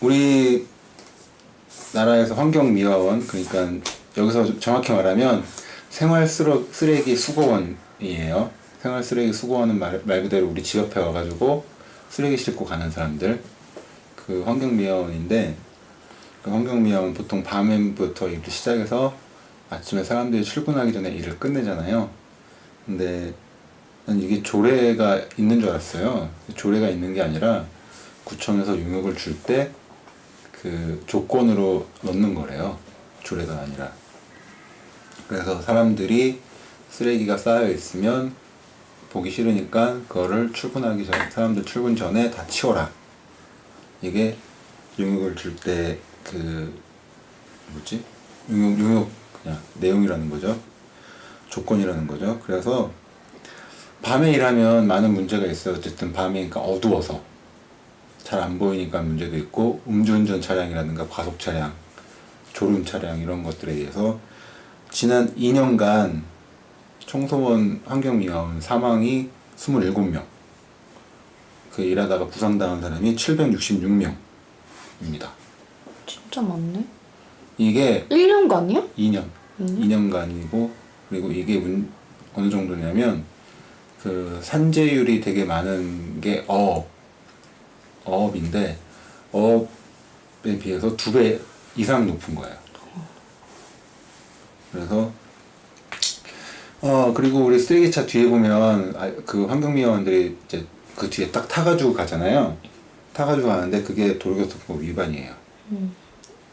우리 나라에서 환경미화원, 그러니까 여기서 정확히 말하면 생활쓰레기 수거원이에요. 생활쓰레기 수거원은 말 그대로 우리 집 앞에 와가지고 쓰레기 싣고 가는 사람들, 그 환경미화원인데, 그 환경미화원 보통 밤부터 일을 시작해서 아침에 사람들이 출근하기 전에 일을 끝내잖아요. 근데 난 이게 조례가 있는 줄 알았어요. 조례가 있는 게 아니라 구청에서 용역을 줄 때 그 조건으로 넣는 거래요. 조례가 아니라. 그래서 사람들이 쓰레기가 쌓여 있으면 보기 싫으니까 그거를 출근하기 전에, 사람들 출근 전에 다 치워라. 이게 용역을 줄 때 그 뭐지? 용역 그냥 내용이라는 거죠. 조건이라는 거죠. 그래서 밤에 일하면 많은 문제가 있어요. 어쨌든 밤이니까 어두워서 잘 안 보이니까 문제도 있고, 음주운전 차량이라든가 과속 차량, 졸음 차량 이런 것들에 의해서 지난 2년간 청소원 환경미화원 사망이 27명, 그 일하다가 부상당한 사람이 766명입니다. 진짜 많네. 이게 1년간이요? 2년, 2년간이고, 그리고 이게 어느 정도냐면 그 산재율이 되게 많은 게 어업인데, 어업에 비해서 2배 이상 높은 거예요. 그래서 그리고 우리 쓰레기차 뒤에 보면 그 환경미화원들이 이제 그 뒤에 딱 타가지고 가잖아요. 타가지고 가는데 그게 도로교통법 위반이에요.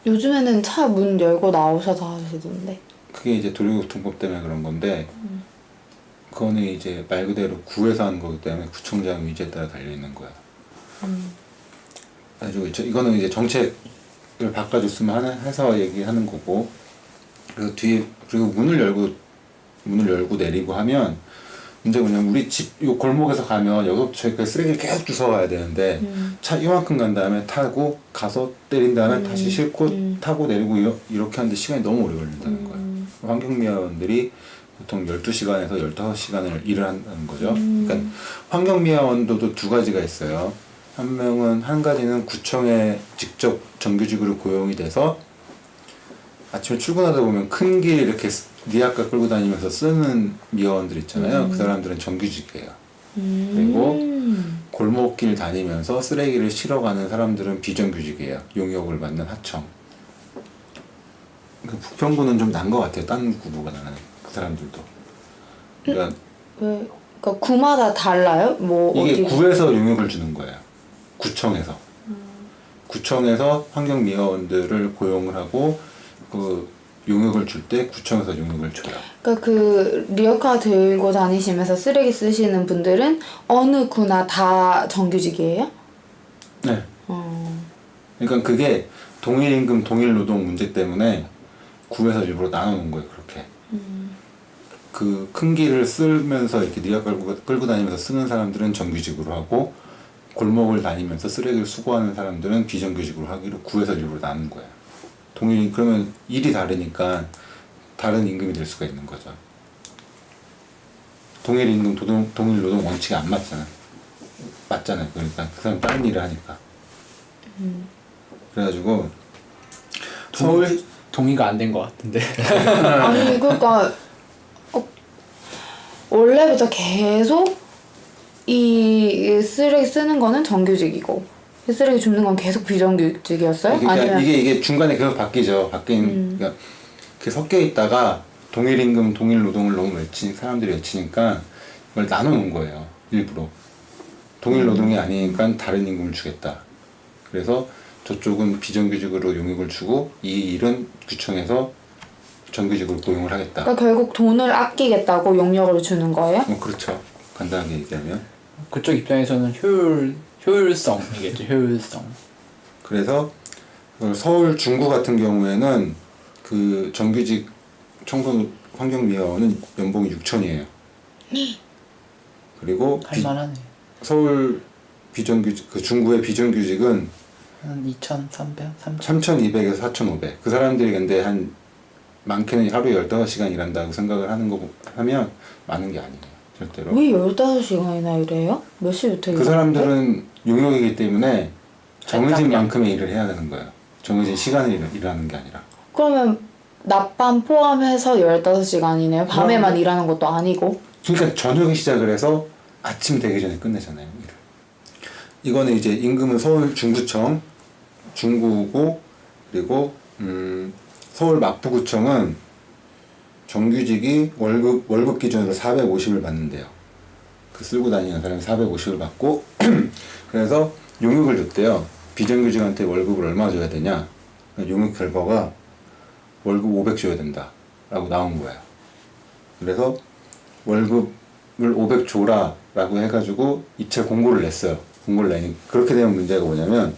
요즘에는 차 문 열고 나오셔서 하시던데. 그게 이제 도로교통법 때문에 그런 건데, 그거는 이제 말 그대로 구에서 하는 거기 때문에 구청장 위지에 따라 달려있는 거야. 그래가지고 이거는 이제 정책을 바꿔줬으면 해서 얘기하는 거고, 그리고 뒤에, 그리고 문을 열고 내리고 하면, 문제가 뭐냐면 우리 집 요 골목에서 가면 여기서 저희가 쓰레기를 계속 주워와야 되는데, 차 이만큼 간 다음에 타고 가서 때린 다음에 다시 싣고 타고 내리고 이렇게 하는데 시간이 너무 오래 걸린다는 거예요. 환경미화원들이 보통 12시간에서 15시간을 일을 한다는 거죠. 그러니까 환경미화원도 두 가지가 있어요. 한 가지는 구청에 직접 정규직으로 고용이 돼서 아침에 출근하다 보면 큰 길 이렇게 리아카 끌고 다니면서 쓰는 미화원들 있잖아요. 그 사람들은 정규직이에요. 그리고 골목길 다니면서 쓰레기를 실어가는 사람들은 비정규직이에요. 용역을 받는 하청. 그 부평구는 좀 난 것 같아요. 딴 구보다 나는 그 사람들도. 그러니까 왜? 그러니까 구마다 달라요? 뭐 이게 어디? 구에서 용역을 주는 거예요. 구청에서. 구청에서 환경미화원들을 고용을 하고 그 용역을 줄 때 구청에서 용역을 줘요. 그러니까 그 리어카 들고 다니시면서 쓰레기 쓰시는 분들은 어느 구나 다 정규직이에요? 네. 그러니까 그게 동일임금 동일노동 문제 때문에 구에서 일부러 나눠놓은 거예요. 그렇게. 그 큰 길을 쓰면서 이렇게 리아카 끌고 다니면서 쓰는 사람들은 정규직으로 하고, 골목을 다니면서 쓰레기를 수거하는 사람들은 비정규직으로 하기로 구에서 일부러 나눈 거예요. 그러면 일이 다르니까 다른 임금이 될 수가 있는 거죠. 동일 임금, 동일 노동 원칙이 안 맞잖아요. 그러니까 그 사람 다른 일을 하니까. 그래가지고 서울 동의가 안 된 것 같은데. 아니 그러니까 원래부터 계속 이 쓰레기 쓰는 거는 정규직이고 이 쓰레기 줍는 건 계속 비정규직이었어요? 그러니까 아니면 이게 중간에 계속 바뀌죠. 그러니까 그 섞여 있다가 동일 임금, 동일 노동을 너무 사람들이 외치니까 이걸 나눠놓은 거예요. 일부러. 동일 노동이 아니니까 다른 임금을 주겠다. 그래서 저쪽은 비정규직으로 용역을 주고 이 일은 구청에서 정규직으로 고용을 하겠다. 그러니까 결국 돈을 아끼겠다고 용역을 주는 거예요? 그렇죠. 간단하게 얘기하면. 그쪽 입장에서는 효율성이겠죠. 효율성. 그래서 서울 중구 같은 경우에는 그 정규직 청소 환경미화원은 연봉이 6천이에요. 그리고 할만하네. 서울 비정규직, 그 중구의 비정규직은 한 2,300, 3,000. 3,200에서 4,500. 그 사람들이 근데 한 많게는 하루에 15시간 일한다고 생각을 하면 많은 게 아니에요. 절대로. 왜 15시간이나 일해요? 몇 시부터 그 사람들은 용역이기 때문에 정해진 할당량. 만큼의 일을 해야 되는 거예요. 정해진 시간을 일하는 게 아니라. 그러면 낮밤 포함해서 15시간이네요. 밤에만 일하는 것도 아니고. 그러니까 저녁에 시작을 해서 아침 되기 전에 끝내잖아요. 일을. 이거는 이제 임금은 서울 중구청, 중구고 그리고 서울 마포구청은 정규직이 월급 기준으로 450을 받는데요. 그 쓸고 다니는 사람이 450을 받고 그래서 용역을 줬대요. 비정규직한테 월급을 얼마 줘야 되냐? 용역 결과가 월급 500 줘야 된다 라고 나온 거예요. 그래서 월급을 500 줘라 라고 해가지고 입찰 공고를 냈어요. 공고를 내니 그렇게 되면 문제가 뭐냐면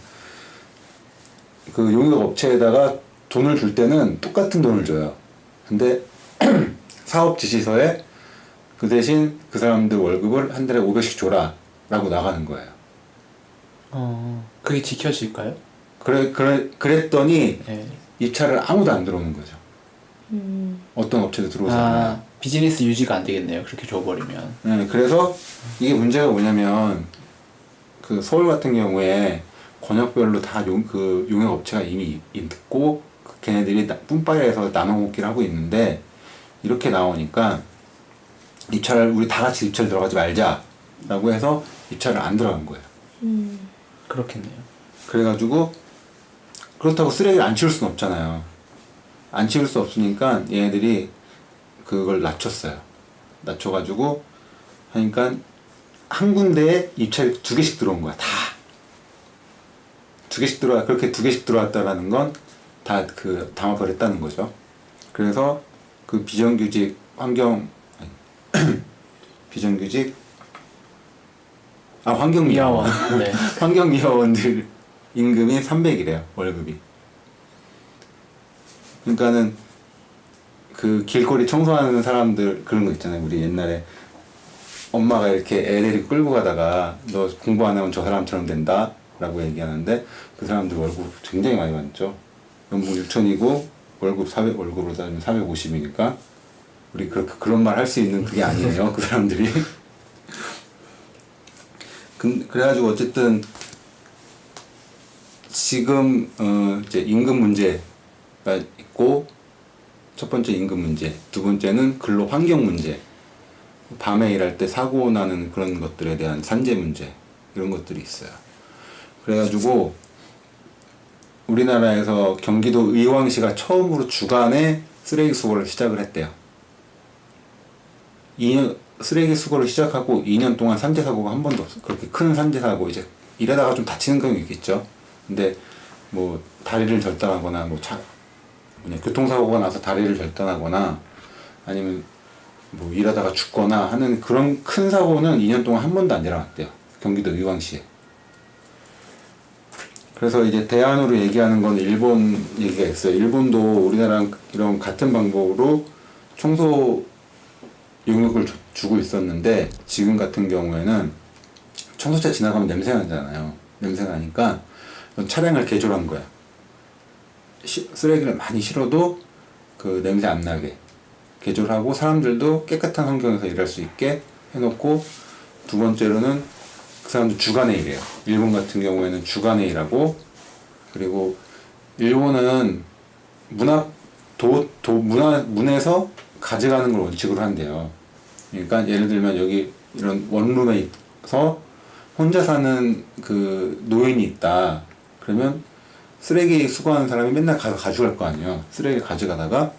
그 용역 업체에다가 돈을 줄 때는 똑같은 돈을 줘요. 근데 사업 지시서에 그 대신 그 사람들 월급을 한 달에 500씩 줘라 라고 나가는 거예요. 그게 지켜질까요? 그랬더니 네. 입찰을 아무도 안 들어오는 거죠. 어떤 업체도 들어오지 않아요. 비즈니스 유지가 안 되겠네요. 그렇게 줘버리면. 네, 그래서 이게 문제가 뭐냐면 그 서울 같은 경우에 권역별로 다 그 용역 업체가 이미 있고 걔네들이 뿜빠이에서 나눠 먹기를 하고 있는데 이렇게 나오니까 입찰 우리 다 같이 입찰 들어가지 말자라고 해서 입찰을 안 들어간 거예요. 그렇겠네요. 그래가지고 그렇다고 쓰레기를 안 치울 수는 없잖아요. 안 치울 수 없으니까 얘네들이 그걸 낮췄어요. 낮춰가지고 하니까 한 군데에 입찰이 2개씩 들어온 거야. 다 2개씩 그렇게 2개씩 들어왔다라는 건 다 그 담합을 했다는 거죠. 그래서 그 비정규직 비정규직 환경미화원 네. 환경미화원들 임금이 300이래요. 월급이. 그러니까는 그 길거리 청소하는 사람들 그런 거 있잖아요. 우리 옛날에 엄마가 이렇게 애 데리고 끌고 가다가 너 공부 안 하면 저 사람처럼 된다 라고 얘기하는데 그 사람들 월급 굉장히 많이 받죠. 연봉 6천이고 월급으로 따지면 450이니까 우리 그런 말 할 수 있는 그게 아니에요. 그 사람들이. 그래가지고 어쨌든 지금 이제 임금 문제가 있고 첫 번째 임금 문제, 두 번째는 근로 환경 문제, 밤에 일할 때 사고 나는 그런 것들에 대한 산재 문제 이런 것들이 있어요. 그래가지고 우리나라에서 경기도 의왕시가 처음으로 주간에 쓰레기 수거를 시작을 했대요. 쓰레기 수거를 시작하고 2년 동안 산재 사고가 한 번도 없어. 그렇게 큰 산재 사고 이제 일하다가 좀 다치는 경우 있겠죠. 근데 뭐 다리를 절단하거나 교통사고가 나서 다리를 절단하거나 아니면 뭐 일하다가 죽거나 하는 그런 큰 사고는 2년 동안 한 번도 안 일어났대요. 경기도 의왕시에. 그래서 이제 대안으로 얘기하는 건 일본 얘기가 있어요. 일본도 우리나라랑 이런 같은 방법으로 청소 용역을 주고 있었는데 지금 같은 경우에는 청소차 지나가면 냄새 나잖아요. 냄새 나니까 차량을 개조한 거야. 쓰레기를 많이 실어도 그 냄새 안 나게 개조를 하고 사람들도 깨끗한 환경에서 일할 수 있게 해놓고 두 번째로는 그 사람들 주간에 일해요. 일본 같은 경우에는 주간에 일하고 그리고 일본은 문에서 가져가는 걸 원칙으로 한대요. 그러니까 예를 들면 여기 이런 원룸에서 혼자 사는 그 노인이 있다. 그러면 쓰레기 수거하는 사람이 맨날 가서 가져갈 거 아니에요. 쓰레기 가져가다가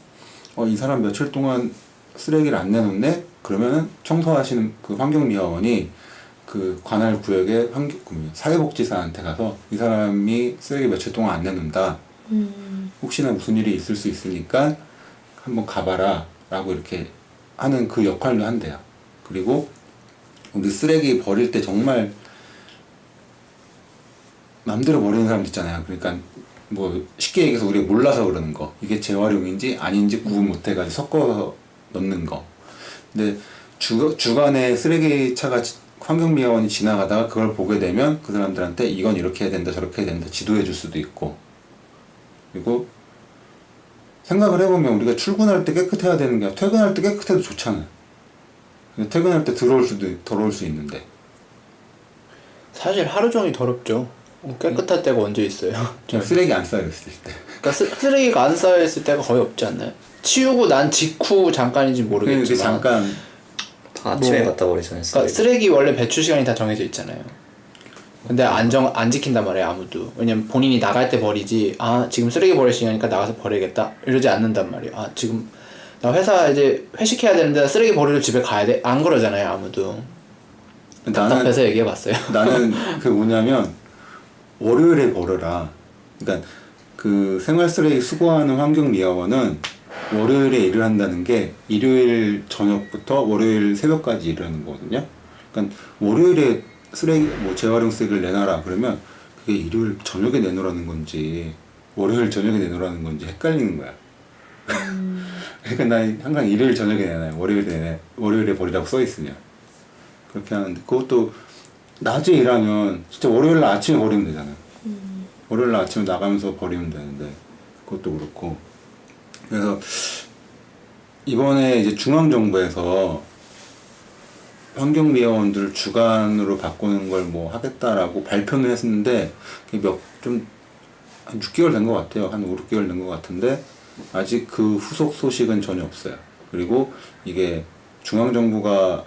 이 사람 며칠 동안 쓰레기를 안 내놓네? 그러면은 청소하시는 그 환경미화원이 그 관할 구역의 사회복지사한테 가서 이 사람이 쓰레기 며칠 동안 안 내놓는다. 혹시나 무슨 일이 있을 수 있으니까 한번 가봐라 라고 이렇게 하는 그 역할도 한대요. 그리고 우리 쓰레기 버릴 때 정말 맘대로 버리는 사람도 있잖아요. 그러니까 뭐 쉽게 얘기해서 우리가 몰라서 그러는 거, 이게 재활용인지 아닌지 구분 못해가지고 섞어서 넣는 거. 근데 주간에 쓰레기차가 환경미화원이 지나가다가 그걸 보게 되면 그 사람들한테 이건 이렇게 해야 된다 저렇게 해야 된다 지도해 줄 수도 있고. 그리고 생각을 해보면 우리가 출근할 때 깨끗해야 되는 게 아니라 퇴근할 때 깨끗해도 좋잖아요. 퇴근할 때 더러울 수 있는데 사실 하루 종일 더럽죠. 깨끗할 때가 언제 있어요? 좀 쓰레기 안 쌓여있을 때. 그러니까 쓰레기가 안 쌓여있을 때가 거의 없지 않나요? 치우고 난 직후 잠깐인지 그게 모르겠지만 잠깐 다 아침에 뭐, 갖다 버리잖아요. 그러니까 쓰레기 원래 배출 시간이 다 정해져 있잖아요. 근데 안 지킨단 말이에요, 아무도. 왜냐면 본인이 나갈 때 버리지, 아, 지금 쓰레기 버릴 시간이니까 나가서 버려야겠다. 이러지 않는단 말이에요. 아, 지금 나 회사 이제 회식해야 되는데 쓰레기 버리러 집에 가야 돼. 안 그러잖아요, 아무도. 답답해서 얘기해봤어요. 나는 그 뭐냐면 월요일에 버려라. 그러니까 그 생활 쓰레기 수거하는 환경미화원은 월요일에 일을 한다는 게 일요일 저녁부터 월요일 새벽까지 일을 하는 거거든요. 그러니까 월요일에 쓰레기 뭐 재활용 쓰레기를 내놔라 그러면 그게 일요일 저녁에 내놓으라는 건지 월요일 저녁에 내놓으라는 건지 헷갈리는 거야. 그러니까 난 항상 일요일 저녁에 내놔요. 월요일에 버리라고 써 있으면 그렇게 하는데 그것도 낮에 일하면 진짜 월요일 날 아침에 버리면 되잖아. 월요일 날 아침에 나가면서 버리면 되는데 그것도 그렇고 그래서 이번에 이제 중앙정부에서 환경미화원들 주간으로 바꾸는 걸 뭐 하겠다라고 발표는 했는데 좀 한 6개월 된 것 같아요. 한 5, 6개월 된 것 같은데 아직 그 후속 소식은 전혀 없어요. 그리고 이게 중앙정부가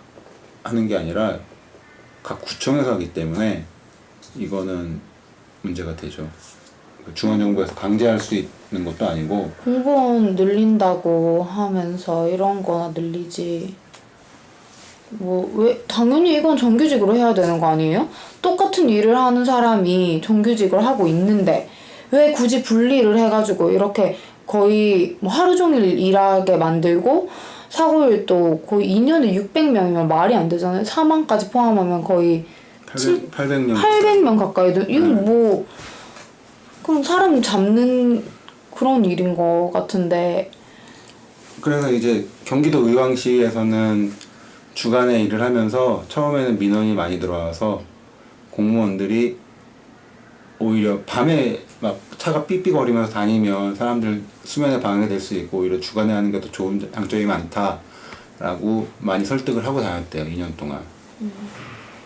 하는 게 아니라 각 구청에서 하기 때문에 이거는 문제가 되죠. 중앙정부에서 강제할 수 있는 것도 아니고 공무원 늘린다고 하면서 이런 거나 늘리지. 뭐, 왜, 당연히 이건 정규직으로 해야 되는 거 아니에요? 똑같은 일을 하는 사람이 정규직을 하고 있는데, 왜 굳이 분리를 해가지고 이렇게 거의 뭐 하루 종일 일하게 만들고, 사고율도 거의 2년에 600명이면 말이 안 되잖아요. 사망까지 포함하면 거의 800명 800명 가까이 돼. 이건 뭐, 그럼 사람 잡는 그런 일인 것 같은데. 그래서 이제 경기도 의왕시에서는 주간에 일을 하면서 처음에는 민원이 많이 들어와서 공무원들이 오히려 밤에 막 차가 삐삐거리면서 다니면 사람들 수면에 방해될 수 있고 오히려 주간에 하는 게 더 좋은 장점이 많다라고 많이 설득을 하고 다녔대요. 2년 동안.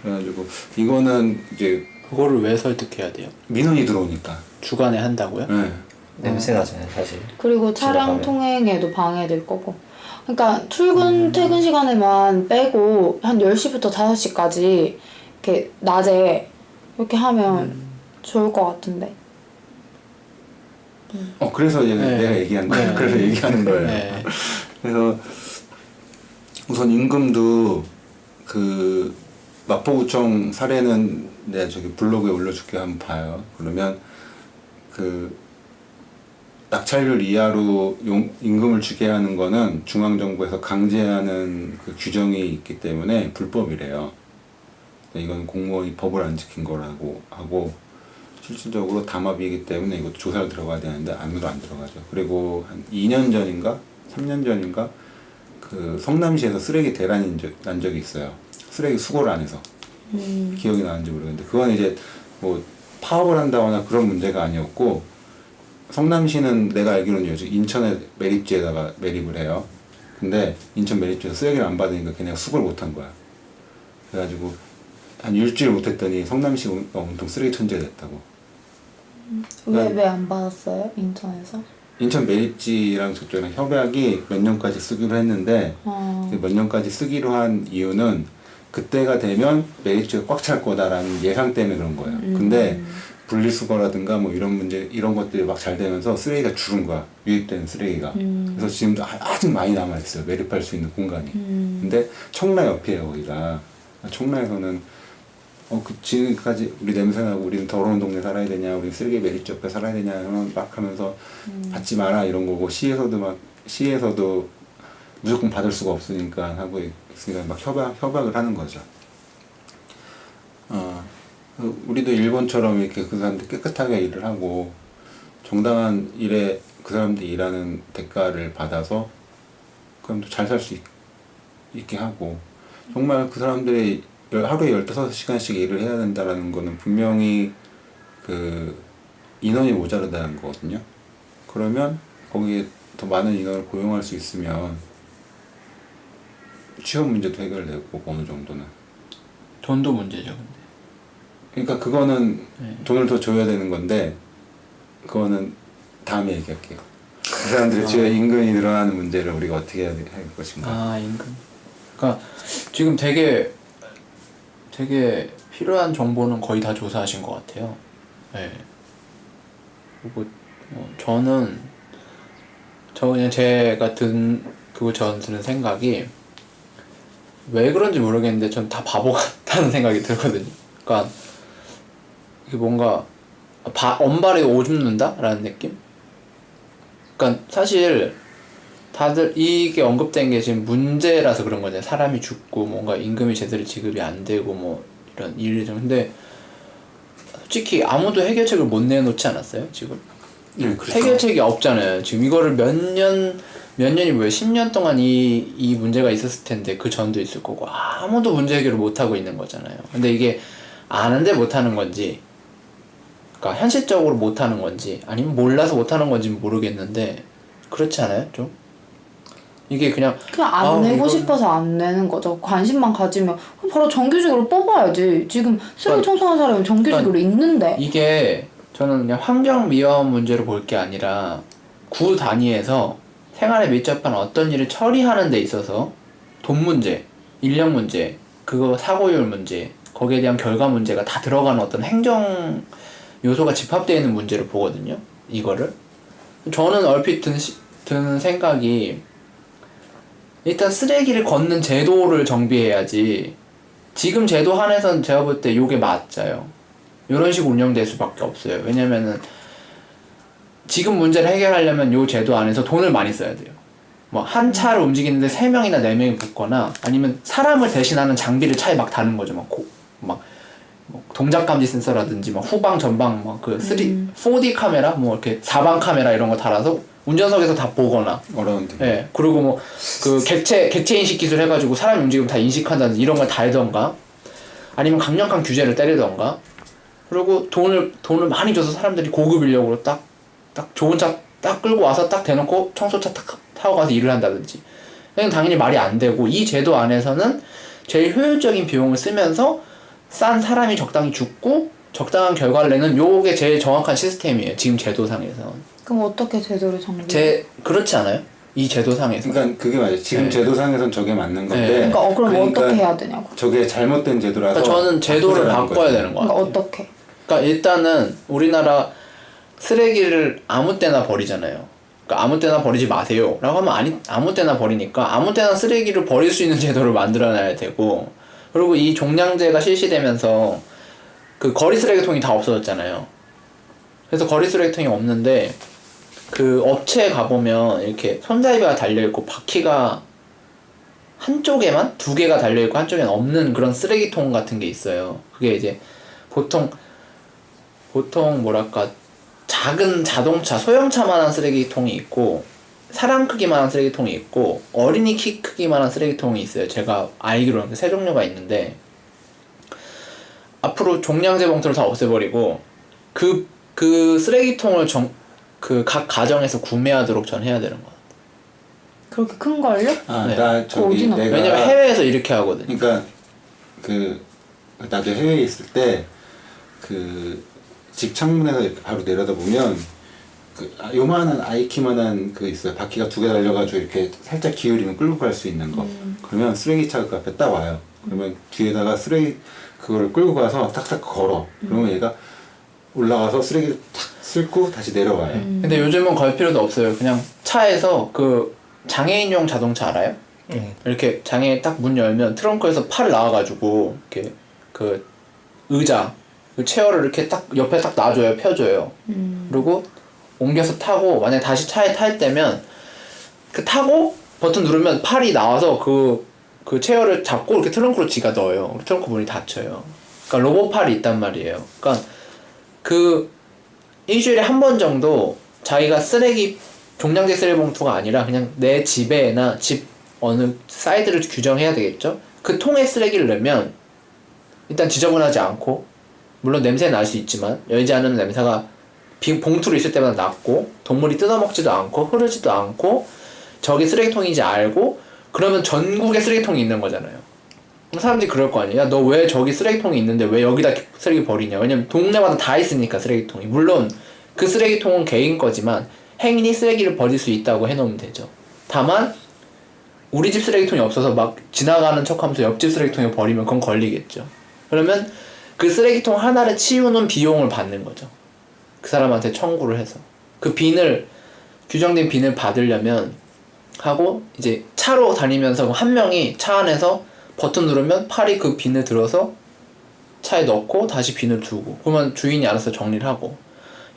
그래가지고 이거는 이제 그거를 왜 설득해야 돼요? 민원이 들어오니까. 주간에 한다고요? 네. 냄새 나잖아요, 사실. 그리고 차량 통행에도 방해될 거고. 그러니까 출근 퇴근 시간에만 빼고 한 10시부터 5시까지 이렇게 낮에 이렇게 하면 좋을 것 같은데. 그래서 이제 네. 내가 얘기한 거예요. 네. 그래서 얘기하는 거예요. 네. 그래서 우선 임금도 그 마포구청 사례는 내가 저기 블로그에 올려줄게 한번 봐요. 그러면 그 낙찰률 이하로 임금을 주게 하는 거는 중앙정부에서 강제하는 그 규정이 있기 때문에 불법이래요. 이건 공무원이 법을 안 지킨 거라고 하고 실질적으로 담합이기 때문에 이것도 조사를 들어가야 되는데 아무도 안 들어가죠. 그리고 한 2년 전인가 3년 전인가 그 성남시에서 쓰레기 대란이 난 적이 있어요. 쓰레기 수거를 안 해서 기억이 나는지 모르겠는데 그건 이제 뭐 파업을 한다거나 그런 문제가 아니었고 성남시는 내가 알기로는 요즘 인천의 매립지에다가 매립을 해요. 근데 인천 매립지에서 쓰레기를 안 받으니까 걔네가 수거를 못 한 거야. 그래가지고 한 일주일 못했더니 성남시가 온통 쓰레기 천지가 됐다고. 왜 안 받았어요? 인천에서? 인천 매립지랑 저쪽이랑 협약이 몇 년까지 쓰기로 했는데 몇 년까지 쓰기로 한 이유는 그때가 되면 매립지가 꽉 찰 거다라는 예상 때문에 그런 거예요. 근데 분리수거라든가 뭐 이런 문제 이런 것들이 막 잘 되면서 쓰레기가 줄은 거야. 유입되는 쓰레기가. 그래서 지금도 아직 많이 남아 있어요. 매립할 수 있는 공간이. 근데 청라 옆이에요 거기가. 청라에서는 그 지금까지 우리 냄새나고 우리는 더러운 동네 살아야 되냐, 우리 쓰레기 매립지 옆에 살아야 되냐 막 하면서 받지 마라 이런 거고 시에서도 무조건 받을 수가 없으니까 하고 있으니까 막 협약을 하는 거죠. 우리도 일본처럼 이렇게 그 사람들 깨끗하게 일을 하고 정당한 일에 그 사람들이 일하는 대가를 받아서 그럼 또 잘 살 수 있게 하고 정말 그 사람들이 하루에 15시간씩 일을 해야 된다라는 거는 분명히 그 인원이 모자르다는 거거든요. 그러면 거기에 더 많은 인원을 고용할 수 있으면 취업 문제도 해결되고 어느 정도는. 돈도 문제죠, 근데. 그러니까 그거는 돈을 더 줘야 되는 건데 그거는 다음에 얘기할게요. 그 사람들의 주요 인근이 늘어나는 문제를 우리가 어떻게 해야 할 것인가. 아 인근. 그러니까 지금 되게 필요한 정보는 거의 다 조사하신 것 같아요. 네. 그리고 저는 그냥 제가 저는 드는 생각이 왜 그런지 모르겠는데 전 다 바보 같다는 생각이 들거든요. 그러니까 이게 뭔가 언발에 오줌 눈다라는 느낌? 그러니까 사실 다들 이게 언급된 게 지금 문제라서 그런 거잖아요. 사람이 죽고 뭔가 임금이 제대로 지급이 안 되고 뭐 이런 일이 좀. 근데 솔직히 아무도 해결책을 못 내놓지 않았어요 지금? 그렇죠. 해결책이 없잖아요. 지금 이거를 몇 년이 뭐예요? 10년 동안 이 문제가 있었을 텐데 그 전도 있을 거고 아무도 문제 해결을 못 하고 있는 거잖아요. 근데 이게 아는데 못 하는 건지, 그러니까 현실적으로 못 하는 건지 아니면 몰라서 못 하는 건지 모르겠는데 그렇지 않아요? 좀 이게 그냥 안 내고 싶어서 안 내는 거죠. 관심만 가지면 바로 정규직으로 뽑아야지. 지금 쓰레기 청소하는 사람이 정규직으로 있는데. 이게 저는 그냥 환경 미화원 문제로 볼 게 아니라 구 단위에서 생활에 밀접한 어떤 일을 처리하는 데 있어서 돈 문제, 인력 문제, 그거 사고율 문제, 거기에 대한 결과 문제가 다 들어가는 어떤 행정 요소가 집합되어 있는 문제를 보거든요. 이거를. 저는 얼핏 드는 생각이 일단 쓰레기를 걷는 제도를 정비해야지 지금 제도 한에선 제가 볼 때 요게 맞아요. 이런 식으로 운영될 수밖에 없어요. 왜냐면은 지금 문제를 해결하려면 요 제도 안에서 돈을 많이 써야 돼요. 뭐 한 차를 움직이는데 3명이나 4명이 붙거나 아니면 사람을 대신하는 장비를 차에 막 다는 거죠. 뭐 동작 감지 센서라든지 막 후방 전방 막 그 4D 카메라 뭐 이렇게 사방 카메라 이런 거 달아서 운전석에서 다 보거나. 어려운데. 예. 그리고 뭐 그 객체 인식 기술 해가지고 사람 움직임 다 인식한다든지 이런 걸 다 해던가 아니면 강력한 규제를 때리던가. 그리고 돈을 많이 줘서 사람들이 고급 인력으로 딱 좋은 차 딱 끌고 와서 딱 대놓고 청소차 타고 가서 일을 한다든지. 이건 당연히 말이 안 되고 이 제도 안에서는 제일 효율적인 비용을 쓰면서 싼 사람이 적당히 죽고 적당한 결과를 내는 요게 제일 정확한 시스템이에요. 지금 제도상에서. 그럼 어떻게 제도를 정비? 그렇지 않아요? 이 제도상에서. 그러니까 그게 맞아요. 지금 네. 제도상에선 저게 맞는 건데. 네. 그럼 어떻게 해야 되냐고. 저게 잘못된 제도라서. 그러니까 저는 제도를 바꿔야 되는 것 같아요. 그러니까 어떻게? 그러니까 일단은 우리나라 쓰레기를 아무 때나 버리잖아요. 그러니까 아무 때나 버리지 마세요 라고 하면 아무 때나 버리니까 아무 때나 쓰레기를 버릴 수 있는 제도를 만들어놔야 되고, 그리고 이 종량제가 실시되면서 그 거리 쓰레기통이 다 없어졌잖아요. 그래서 거리 쓰레기통이 없는데 그 업체에 가보면 이렇게 손잡이가 달려있고 바퀴가 한쪽에만 2개가 달려있고 한쪽에는 없는 그런 쓰레기통 같은 게 있어요. 그게 이제 보통 뭐랄까 작은 자동차, 소형차만한 쓰레기통이 있고 사람 크기만한 쓰레기통이 있고 어린이 키 크기만한 쓰레기통이 있어요. 제가 알기로는 세 종류가 있는데 앞으로 종량제 봉투를 다 없애버리고 그 쓰레기통을 각 가정에서 구매하도록 전 해야 되는 것 같아요. 그렇게 큰 걸요? 네. 나 저기 어디나? 내가 왜냐면 해외에서 이렇게 하거든요. 그러니까 나도 해외에 있을 때 집 창문에서 이렇게 바로 내려다보면 요만한 아이키만한 있어요. 바퀴가 2개 달려가지고 이렇게 살짝 기울이면 끌고 갈 수 있는 거. 그러면 쓰레기차가 그 앞에 딱 와요. 그러면 뒤에다가 그거를 끌고 가서 탁탁 걸어. 그러면 얘가 올라가서 쓰레기를 탁 싣고 다시 내려와요. 근데 요즘은 걸 필요도 없어요. 그냥 차에서 그 장애인용 자동차 알아요? 이렇게 장애 딱 문 열면 트렁크에서 팔 나와가지고 이렇게 그 의자 그 체어를 이렇게 딱 옆에 딱 놔줘요. 펴줘요. 그리고 옮겨서 타고 만약에 다시 차에 탈 때면 타고 버튼 누르면 팔이 나와서 그 체어를 잡고 이렇게 트렁크로 지가 넣어요. 트렁크 문이 닫혀요. 그러니까 로봇 팔이 있단 말이에요. 그러니까 일주일에 한 번 정도 자기가 종량제 쓰레기 봉투가 아니라 그냥 내 집에나 집 어느 사이드를 규정해야 되겠죠? 그 통에 쓰레기를 넣으면 일단 지저분하지 않고, 물론 냄새 날 수 있지만 열지 않으면 냄새가 봉투로 있을 때마다 났고, 동물이 뜯어먹지도 않고 흐르지도 않고 저게 쓰레기통인지 알고, 그러면 전국에 쓰레기통이 있는 거잖아요. 사람들이 그럴 거 아니야. 야, 너 왜 저기 쓰레기통이 있는데 왜 여기다 쓰레기 버리냐. 왜냐면 동네마다 다 있으니까 쓰레기통이. 물론 그 쓰레기통은 개인 거지만 행인이 쓰레기를 버릴 수 있다고 해놓으면 되죠. 다만 우리 집 쓰레기통이 없어서 막 지나가는 척하면서 옆집 쓰레기통에 버리면 그건 걸리겠죠. 그러면 그 쓰레기통 하나를 치우는 비용을 받는 거죠. 그 사람한테 청구를 해서 그 빈을 규정된 빈을 받으려면 하고 이제 차로 다니면서 한 명이 차 안에서 버튼 누르면 팔이 그 빈을 들어서 차에 넣고 다시 빈을 두고 그러면 주인이 알아서 정리를 하고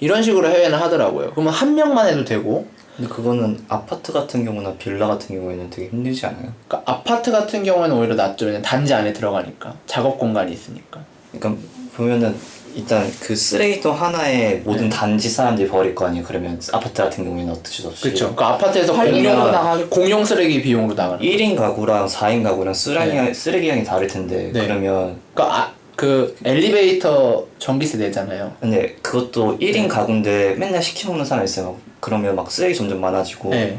이런 식으로 해외는 하더라고요. 그러면 한 명만 해도 되고 근데 그거는 아파트 같은 경우나 빌라 같은 경우에는 되게 힘들지 않아요? 그러니까 아파트 같은 경우에는 오히려 낫죠. 왜냐면 단지 안에 들어가니까 작업 공간이 있으니까. 그러니까 보면은 일단 그 쓰레기통 하나에 모든 단지 사람들이 버릴 거 아니에요. 그러면 아파트 같은 경우에는 어쩔 수 없이 그렇죠. 그러니까 아파트에서 관리비로 나가겠다. 공용 쓰레기 비용으로 나가는. 1인 가구랑 4인 가구랑 쓰레기량이 다를 텐데 네. 그러면 그러니까 그 엘리베이터 전기세 내잖아요. 근데 그것도 1인 가구인데 맨날 시켜먹는 사람 있어요. 그러면 막 쓰레기 점점 많아지고 네.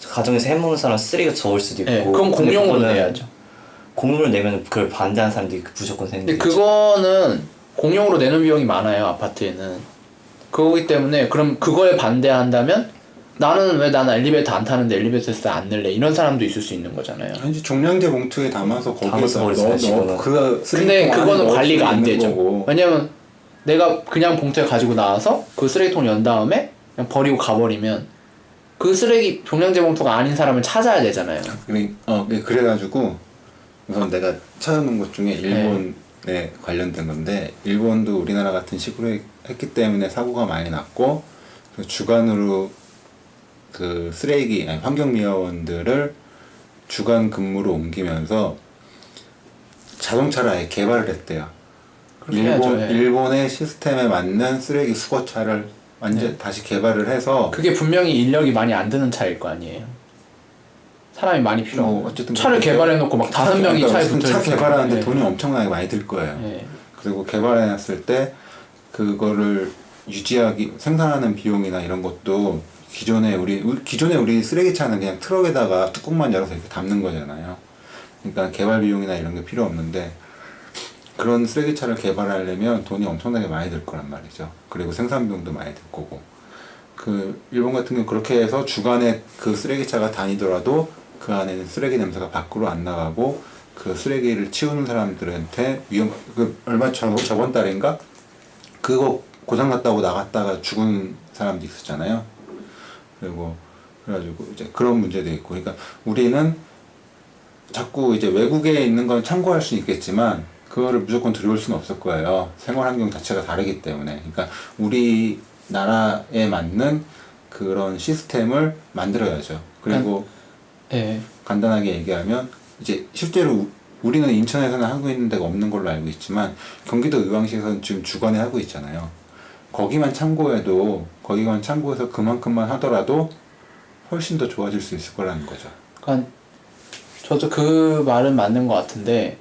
가정에서 해먹는 사람 쓰레기가 적을 수도 있고 네. 그건 근데 공용으로 그거는 내야죠. 공용으로 내면 그걸 반대하는 사람들이 무조건 근데 생기죠. 그거는 공용으로 내는 비용이 많아요. 아파트에는. 그거기 때문에 그럼 그거에 반대한다면 나는 엘리베이터 안 타는데 엘리베이터에서 안 낼래 이런 사람도 있을 수 있는 거잖아요. 아니지 종량제 봉투에 담아서 거기에서 버리지, 넣어 그 근데 그거는 관리가 안 되죠. 거고. 왜냐면 내가 그냥 봉투에 가지고 나와서 그 쓰레기통 연 다음에 그냥 버리고 가버리면 그 쓰레기 종량제 봉투가 아닌 사람을 찾아야 되잖아요. 그래가지고 우선 내가 찾아놓은 것 중에 일본에 관련된 건데 일본도 우리나라 같은 식으로 했기 때문에 사고가 많이 났고 그래서 주간으로 그 쓰레기 환경미화원들을 주간 근무로 옮기면서 자동차를 아예 개발을 했대요. 그렇게 해야죠, 예. 일본의 시스템에 맞는 쓰레기 수거차를 완전 다시 개발을 해서 그게 분명히 인력이 많이 안 드는 차일 거 아니에요. 사람이 많이 필요하고 어쨌든 차를 개발해놓고 막 5명이 차에 붙어 차 개발하는데 네. 돈이 엄청나게 많이 들 거예요. 네. 그리고 개발해놨을 때 그거를 유지하기 생산하는 비용이나 이런 것도 기존에 우리 쓰레기차는 그냥 트럭에다가 뚜껑만 열어서 이렇게 담는 거잖아요. 그러니까 개발 비용이나 이런 게 필요 없는데 그런 쓰레기차를 개발하려면 돈이 엄청나게 많이 들 거란 말이죠. 그리고 생산 비용도 많이 들 거고. 그 일본 같은 경우 그렇게 해서 주간에 그 쓰레기차가 다니더라도 그 안에는 쓰레기 냄새가 밖으로 안 나가고 그 쓰레기를 치우는 사람들한테 얼마 저번 달인가 그거 고장났다고 나갔다가 죽은 사람도 있었잖아요. 그래가지고 이제 그런 문제도 있고, 그러니까 우리는 자꾸 이제 외국에 있는 건 참고할 수 있겠지만 그거를 무조건 들여올 수는 없을 거예요. 생활 환경 자체가 다르기 때문에. 그러니까 우리나라에 맞는 그런 시스템을 만들어야죠. 그리고 간단하게 얘기하면 이제 실제로 우리는 인천에서는 하고 있는 데가 없는 걸로 알고 있지만 경기도 의왕시에서는 지금 주간에 하고 있잖아요. 거기만 참고해서 그만큼만 하더라도 훨씬 더 좋아질 수 있을 거라는 거죠. 그러니까 저도 그 말은 맞는 것 같은데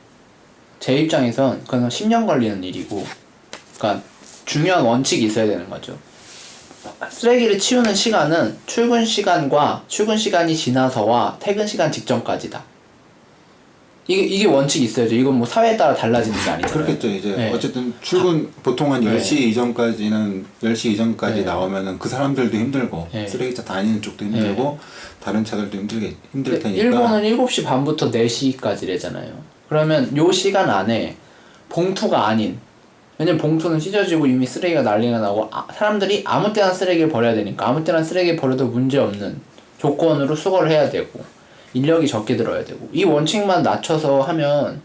제 입장에선 그건 10년 걸리는 일이고, 그러니까 중요한 원칙이 있어야 되는 거죠. 쓰레기를 치우는 시간은 출근 시간과 출근 시간이 지나서와 퇴근 시간 직전까지다. 이게 원칙이 있어야죠. 이건 뭐 사회에 따라 달라지는 게 아니잖아요. 그렇겠죠. 이제 네. 어쨌든 출근 보통 한 10시 이전까지는 10시 이전까지 네. 나오면은 그 사람들도 힘들고 네. 쓰레기차 다니는 쪽도 힘들고 다른 차들도 힘들 테니까. 일본은 7시 반부터 4시까지래잖아요. 그러면 요 시간 안에 봉투가 아닌, 왜냐면 봉투는 찢어지고 이미 쓰레기가 난리가 나고 사람들이 아무 때나 쓰레기를 버려야 되니까 아무 때나 쓰레기를 버려도 문제없는 조건으로 수거를 해야 되고 인력이 적게 들어야 되고, 이 원칙만 낮춰서 하면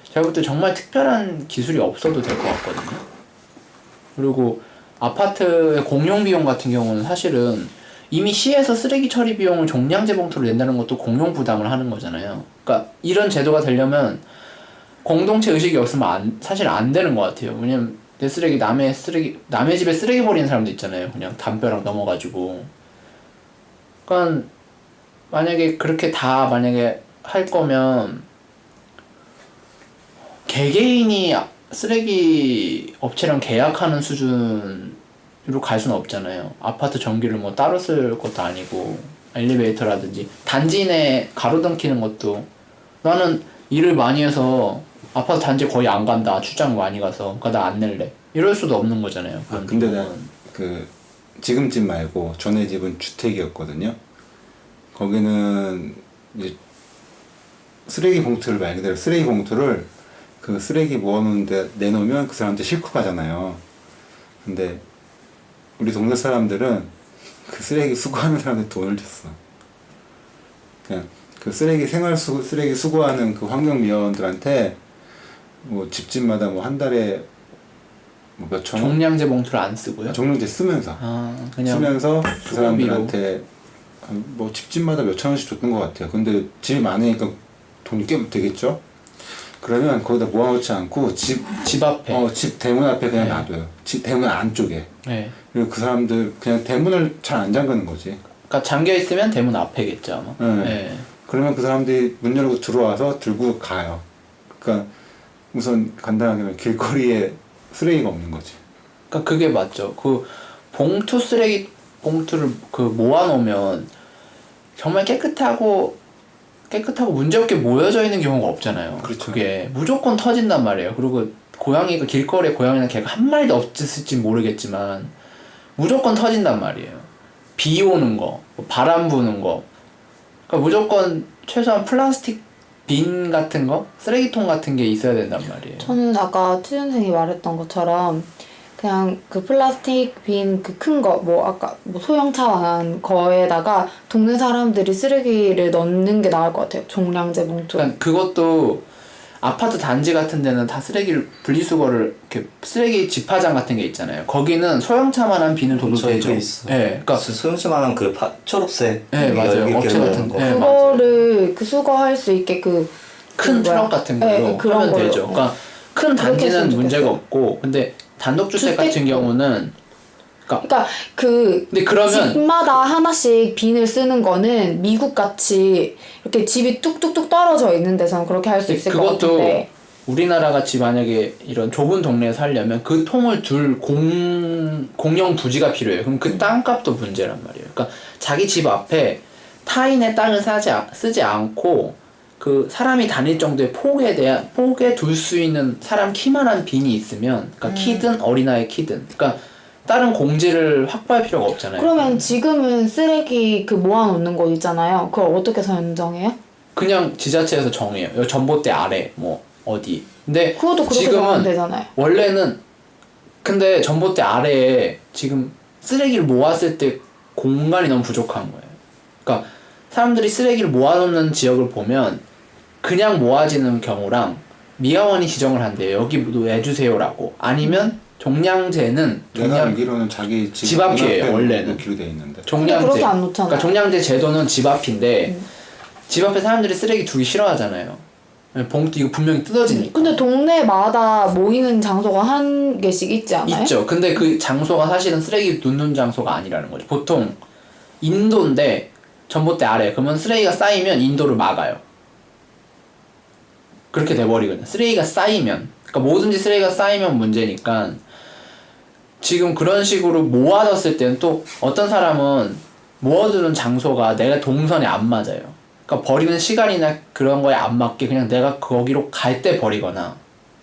제가 볼 때 정말 특별한 기술이 없어도 될 것 같거든요. 그리고 아파트의 공용 비용 같은 경우는 사실은 이미 시에서 쓰레기 처리 비용을 종량제 봉투로 낸다는 것도 공용 부담을 하는 거잖아요. 그러니까 이런 제도가 되려면 공동체 의식이 없으면 사실 안 되는 것 같아요. 왜냐면 내 쓰레기 남의 집에 쓰레기 버리는 사람도 있잖아요. 그냥 담벼락 넘어가지고. 그러니까 만약에 그렇게 다 만약에 할 거면 개개인이 쓰레기 업체랑 계약하는 수준으로 갈 수는 없잖아요. 아파트 전기를 뭐 따로 쓸 것도 아니고 엘리베이터라든지 단지 내 가로등 켜는 것도 나는 일을 많이 해서 아파트 단지 거의 안 간다. 출장 많이 가서. 그러니까 나 안 낼래. 이럴 수도 없는 거잖아요. 아, 근데 난 그 지금 집 말고 전에 집은 주택이었거든요. 거기는 이제 쓰레기 봉투를 말 그대로 쓰레기 봉투를 그 쓰레기 모아놓는데 내놓으면 그 사람들 싣고 가잖아요. 근데 우리 동네 사람들은 그 쓰레기 수거하는 사람들 돈을 줬어. 그냥 그 쓰레기 쓰레기 수거하는 그 환경미화원들한테 뭐 집집마다 뭐 한 달에 뭐 몇천 원? 종량제 봉투를 안 쓰고요. 종량제 쓰면서 그냥 쓰면서 그 수거비로. 사람들한테 뭐 집집마다 몇천 원씩 줬던 것 같아요. 근데 집이 많으니까 돈이 꽤 되겠죠? 그러면 거기다 모아놓지 않고 집 앞에. 집 대문 앞에 그냥 네. 놔둬요. 집 대문 안쪽에. 네. 그리고 그 사람들 그냥 대문을 잘 안 잠그는 거지. 그러니까 잠겨 있으면 대문 앞에겠죠 아마. 네. 네. 그러면 그 사람들이 문 열고 들어와서 들고 가요. 그러니까 우선 간단하게 말하면 길거리에 쓰레기가 없는 거지. 그러니까 그게 맞죠. 그 봉투 쓰레기 봉투를 그 모아놓으면 정말 깨끗하고 문제없게 모여져 있는 경우가 없잖아요. 그렇죠. 그게 무조건 터진단 말이에요. 그리고 고양이가 길거리에 고양이나 개가 한 마리도 없을지 모르겠지만 무조건 터진단 말이에요. 비 오는 거, 뭐 바람 부는 거, 그러니까 무조건 최소한 플라스틱 빈 같은 거, 쓰레기통 같은 게 있어야 된단 말이에요. 저는 아까 취준생이 말했던 것처럼 그냥 그 플라스틱 빈 그 큰 거, 뭐 아까 뭐 소형차만한 거에다가 동네 사람들이 쓰레기를 넣는 게 나을 것 같아요. 종량제 봉투. 그러니까 그것도 아파트 단지 같은 데는 다 쓰레기를 분리수거를 이렇게 쓰레기 집화장 같은 게 있잖아요. 거기는 소형차만한 비늘 둬도 저희도 되죠. 있어. 네, 그러니까 소형차만한 그 초록색 네, 맞아요. 이렇게 업체 같은 올라오는 거. 네, 그거를 그 수거할 수 있게 그 큰 뭐야? 트럭 같은 네, 걸로 그런 하면 걸로. 되죠. 그러니까 큰 그렇게 단지는 했으면 문제가 좋겠어요. 없고, 근데 단독주택 같은 주택도. 경우는 그러니까 그 근데 그러면 집마다 하나씩 빈을 쓰는 거는 미국 같이 이렇게 집이 뚝뚝뚝 떨어져 있는 데서는 그렇게 할 수 있을 것 그것도 같은데. 우리나라 같이 만약에 이런 좁은 동네에 살려면 그 통을 둘 공영 부지가 필요해요. 그럼 그 땅값도 문제란 말이에요. 그러니까 자기 집 앞에 타인의 땅을 쓰지 않고 그 사람이 다닐 정도의 폭에 둘 수 있는 사람 키만한 빈이 있으면, 그러니까 키든 어린아이 키든, 그러니까 다른 공지를 확보할 필요가 없잖아요. 그러면 지금은 쓰레기 그 모아놓는 곳 있잖아요. 그걸 어떻게 선정해요? 그냥 지자체에서 정해요. 여기 전봇대 아래 뭐 어디. 근데 그것도 그렇게 정하면 되잖아요. 원래는 근데 전봇대 아래에 지금 쓰레기를 모았을 때 공간이 너무 부족한 거예요. 그러니까 사람들이 쓰레기를 모아놓는 지역을 보면 그냥 모아지는 경우랑 미화원이 지정을 한대요. 여기 내주세요라고. 아니면 종량제는 내가 알기로는 자기 집 앞이에요, 원래는. 놓기로 돼 있는데. 종량제. 그렇게 안 놓잖아요. 그러니까 종량제 제도는 집 앞인데 집 앞에 사람들이 쓰레기 두기 싫어하잖아요. 봉투 이거 분명히 뜯어지니까. 근데 동네마다 모이는 장소가 한 개씩 있지 않아요? 있죠. 근데 그 장소가 사실은 쓰레기 놓는 장소가 아니라는 거죠. 보통 인도인데 전봇대 아래 그러면 쓰레기가 쌓이면 인도를 막아요. 그렇게 돼버리거든요. 쓰레기가 쌓이면, 그러니까 뭐든지 쓰레기가 쌓이면 문제니까 지금 그런 식으로 모아뒀을 때는 또 어떤 사람은 모아두는 장소가 내가 동선에 안 맞아요. 그러니까 버리는 시간이나 그런 거에 안 맞게 그냥 내가 거기로 갈 때 버리거나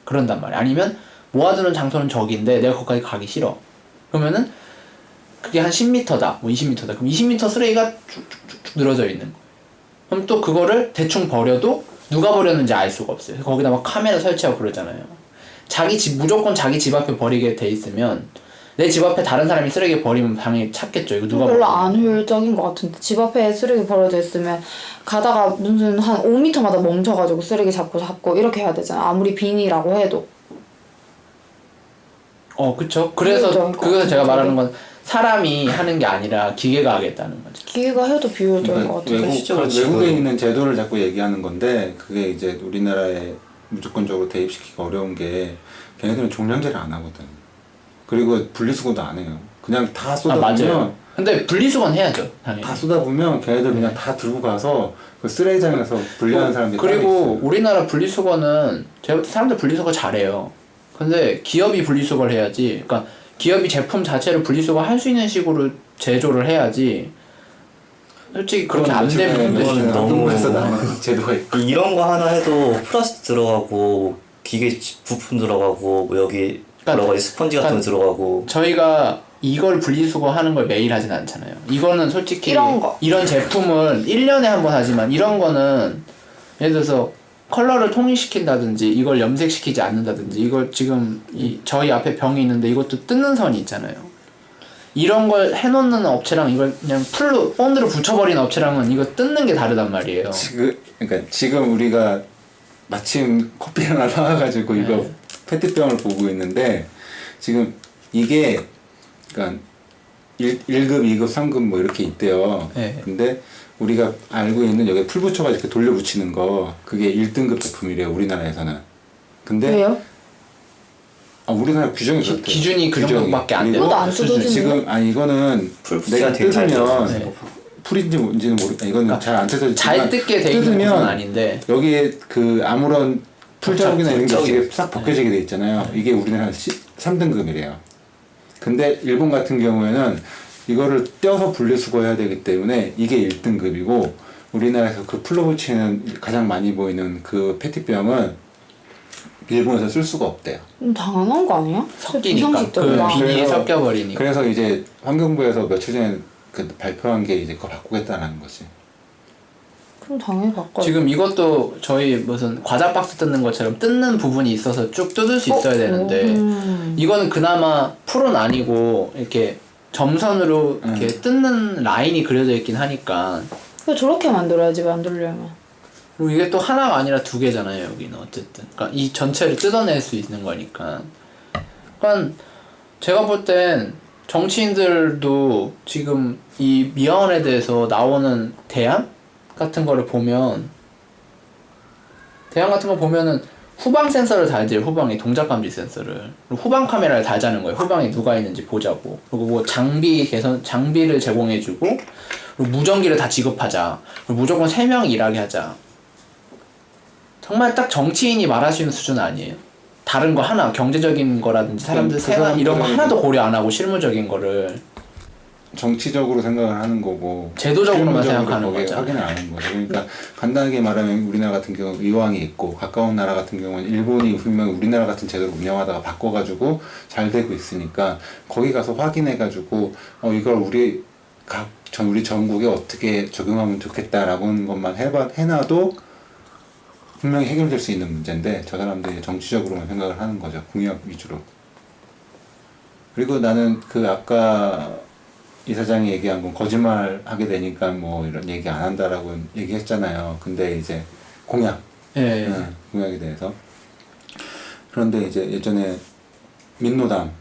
그런단 말이야. 아니면 모아두는 장소는 저기인데 내가 거기까지 가기 싫어. 그러면은 그게 한 10m다, 뭐 20m다. 그럼 20m 쓰레기가 쭉쭉쭉 늘어져 있는 거예요. 그럼 또 그거를 대충 버려도 누가 버렸는지 알 수가 없어요. 거기다 막 카메라 설치하고 그러잖아요. 무조건 자기 집 앞에 버리게 돼 있으면 내 집 앞에 다른 사람이 쓰레기 버리면 당연히 찾겠죠. 이거 누가 별로 버렸는지. 안 효율적인 것 같은데 집 앞에 쓰레기 버려져 있으면 가다가 무슨 한 5m마다 멈춰가지고 쓰레기 잡고 이렇게 해야 되잖아. 아무리 빈이라고 해도. 그쵸. 그래서 비효율적인 것 그래서 제가 같은데. 말하는 건 사람이 하는 게 아니라 기계가 하겠다는 거죠. 기계가 해도 비효율적인 것 같은데. 실제로 외국에 지금- 있는 제도를 자꾸 얘기하는 건데 그게 이제 우리나라에 무조건적으로 대입시키기 어려운 게 걔네들은 종량제를 안 하거든. 그리고 분리수거도 안 해요. 그냥 다 쏟아부으면 맞아요. 근데 분리수거는 해야죠, 당연히. 다 쏟아부으면 걔네들 그냥 다 들고 가서 그 쓰레기장에서 분리하는 사람들이 따로 그리고 있어요. 우리나라 분리수거는 제가 볼 때 사람들 분리수거 잘해요. 근데 기업이 분리수거를 해야지. 그러니까 기업이 제품 자체를 분리수거 할 수 있는 식으로 제조를 해야지. 솔직히 그렇게 안 되면 그건 너무- 한국에서 나온 제도가 있고. 이런 거 하나 해도 플라스틱 들어가고 기계 부품 들어가고 뭐 여기 여러 가지 스펀지 같은 거 들어가고 저희가 이걸 분리수거하는 걸 매일 하진 않잖아요. 이거는 솔직히 이런 제품을 1년에 한 번 하지만 이런 거는 예를 들어서 컬러를 통일시킨다든지 이걸 염색시키지 않는다든지 이걸 지금 저희 앞에 병이 있는데 이것도 뜯는 선이 있잖아요. 이런 걸 해놓는 업체랑 이걸 그냥 풀로 본드로 붙여버리는 업체랑은 이거 뜯는 게 다르단 말이에요. 지금 우리가 마침 커피 하나 사와가지고 이거 네. 페트병을 보고 있는데 지금 이게 그러니까 1급, 2급, 3급 뭐 이렇게 있대요. 네. 근데 우리가 알고 있는 여기 풀 붙여가지고 이렇게 돌려 붙이는 거 그게 1등급 제품이래요 우리나라에서는. 근데 왜요? 우리나라 규정이 그렇대요. 기준이 그 정도밖에 안 그리고 돼요. 안 뜯어지는 지금 이거는 풀 붙이가 내가 되게 잘 뜯으면 뜯어져요. 풀인지 뭔지는 모르겠다. 이거는 잘 안 뜯어지지만 잘 뜯게 돼 있는 건 아닌데 여기에 그 아무런 풀자국이나 이런 게 자국이 이게 싹 벗겨지게 돼 있잖아요. 이게 우리나라 3등급이래요. 근데 일본 같은 경우에는 이거를 떼어서 분리수거해야 되기 때문에 이게 1등급이고 우리나라에서 그 풀로 붙이는 가장 많이 보이는 그 페트병은 일본에서 쓸 수가 없대요. 당연한 거 아니야? 섞이니까 비상식적이다. 그 비닐이 그래서- 섞여버리니까. 그래서 이제 환경부에서 며칠 전에 그 발표한 게 이제 그거 바꾸겠다는 거지. 그럼 당연히 바꿔. 지금 이것도 저희 무슨 과자 박스 뜯는 것처럼 뜯는 부분이 있어서 쭉 뜯을 수 있어야 되는데 이거는 그나마 풀은 아니고 이렇게 점선으로 이렇게 뜯는 라인이 그려져 있긴 하니까. 그 저렇게 만들어야지 만들려면. 그리고 이게 또 하나가 아니라 두 개잖아요 여기는 어쨌든. 그러니까 이 전체를 뜯어낼 수 있는 거니까. 그러니까 제가 볼 땐 정치인들도 지금 이 미화원에 대해서 나오는 대안 같은 거를 보면 대안 같은 거 보면은 후방 센서를 달지 후방에 동작 감지 센서를 그리고 후방 카메라를 달자는 거예요. 후방에 누가 있는지 보자고. 그리고 뭐 장비를 제공해주고 그리고 무전기를 다 지급하자. 그리고 무조건 3명이 일하게 하자. 정말 딱 정치인이 말할 수 있는 수준 아니에요. 다른 거 하나 경제적인 거라든지 사람들 그 생활 이런 거 사람들은 하나도 고려 안 하고 실무적인 거를 정치적으로 생각을 하는 거고 제도적으로만 실무적으로 생각하는 거기에 거죠. 확인을 안 하는 거죠. 그러니까 간단하게 말하면 우리나라 같은 경우 의왕이 있고 가까운 나라 같은 경우는 일본이 분명히 우리나라 같은 제도를 운영하다가 바꿔가지고 잘 되고 있으니까 거기 가서 확인해가지고 이걸 우리 전국에 어떻게 적용하면 좋겠다라고 하는 것만 해놔도 분명히 해결될 수 있는 문제인데 저 사람들이 정치적으로만 생각을 하는 거죠. 공약 위주로. 그리고 나는 그 아까 이사장이 얘기한 건 거짓말 하게 되니까 뭐 이런 얘기 안 한다라고 얘기했잖아요. 근데 이제 공약. 예. 응, 공약에 대해서. 그런데 이제 예전에 민노당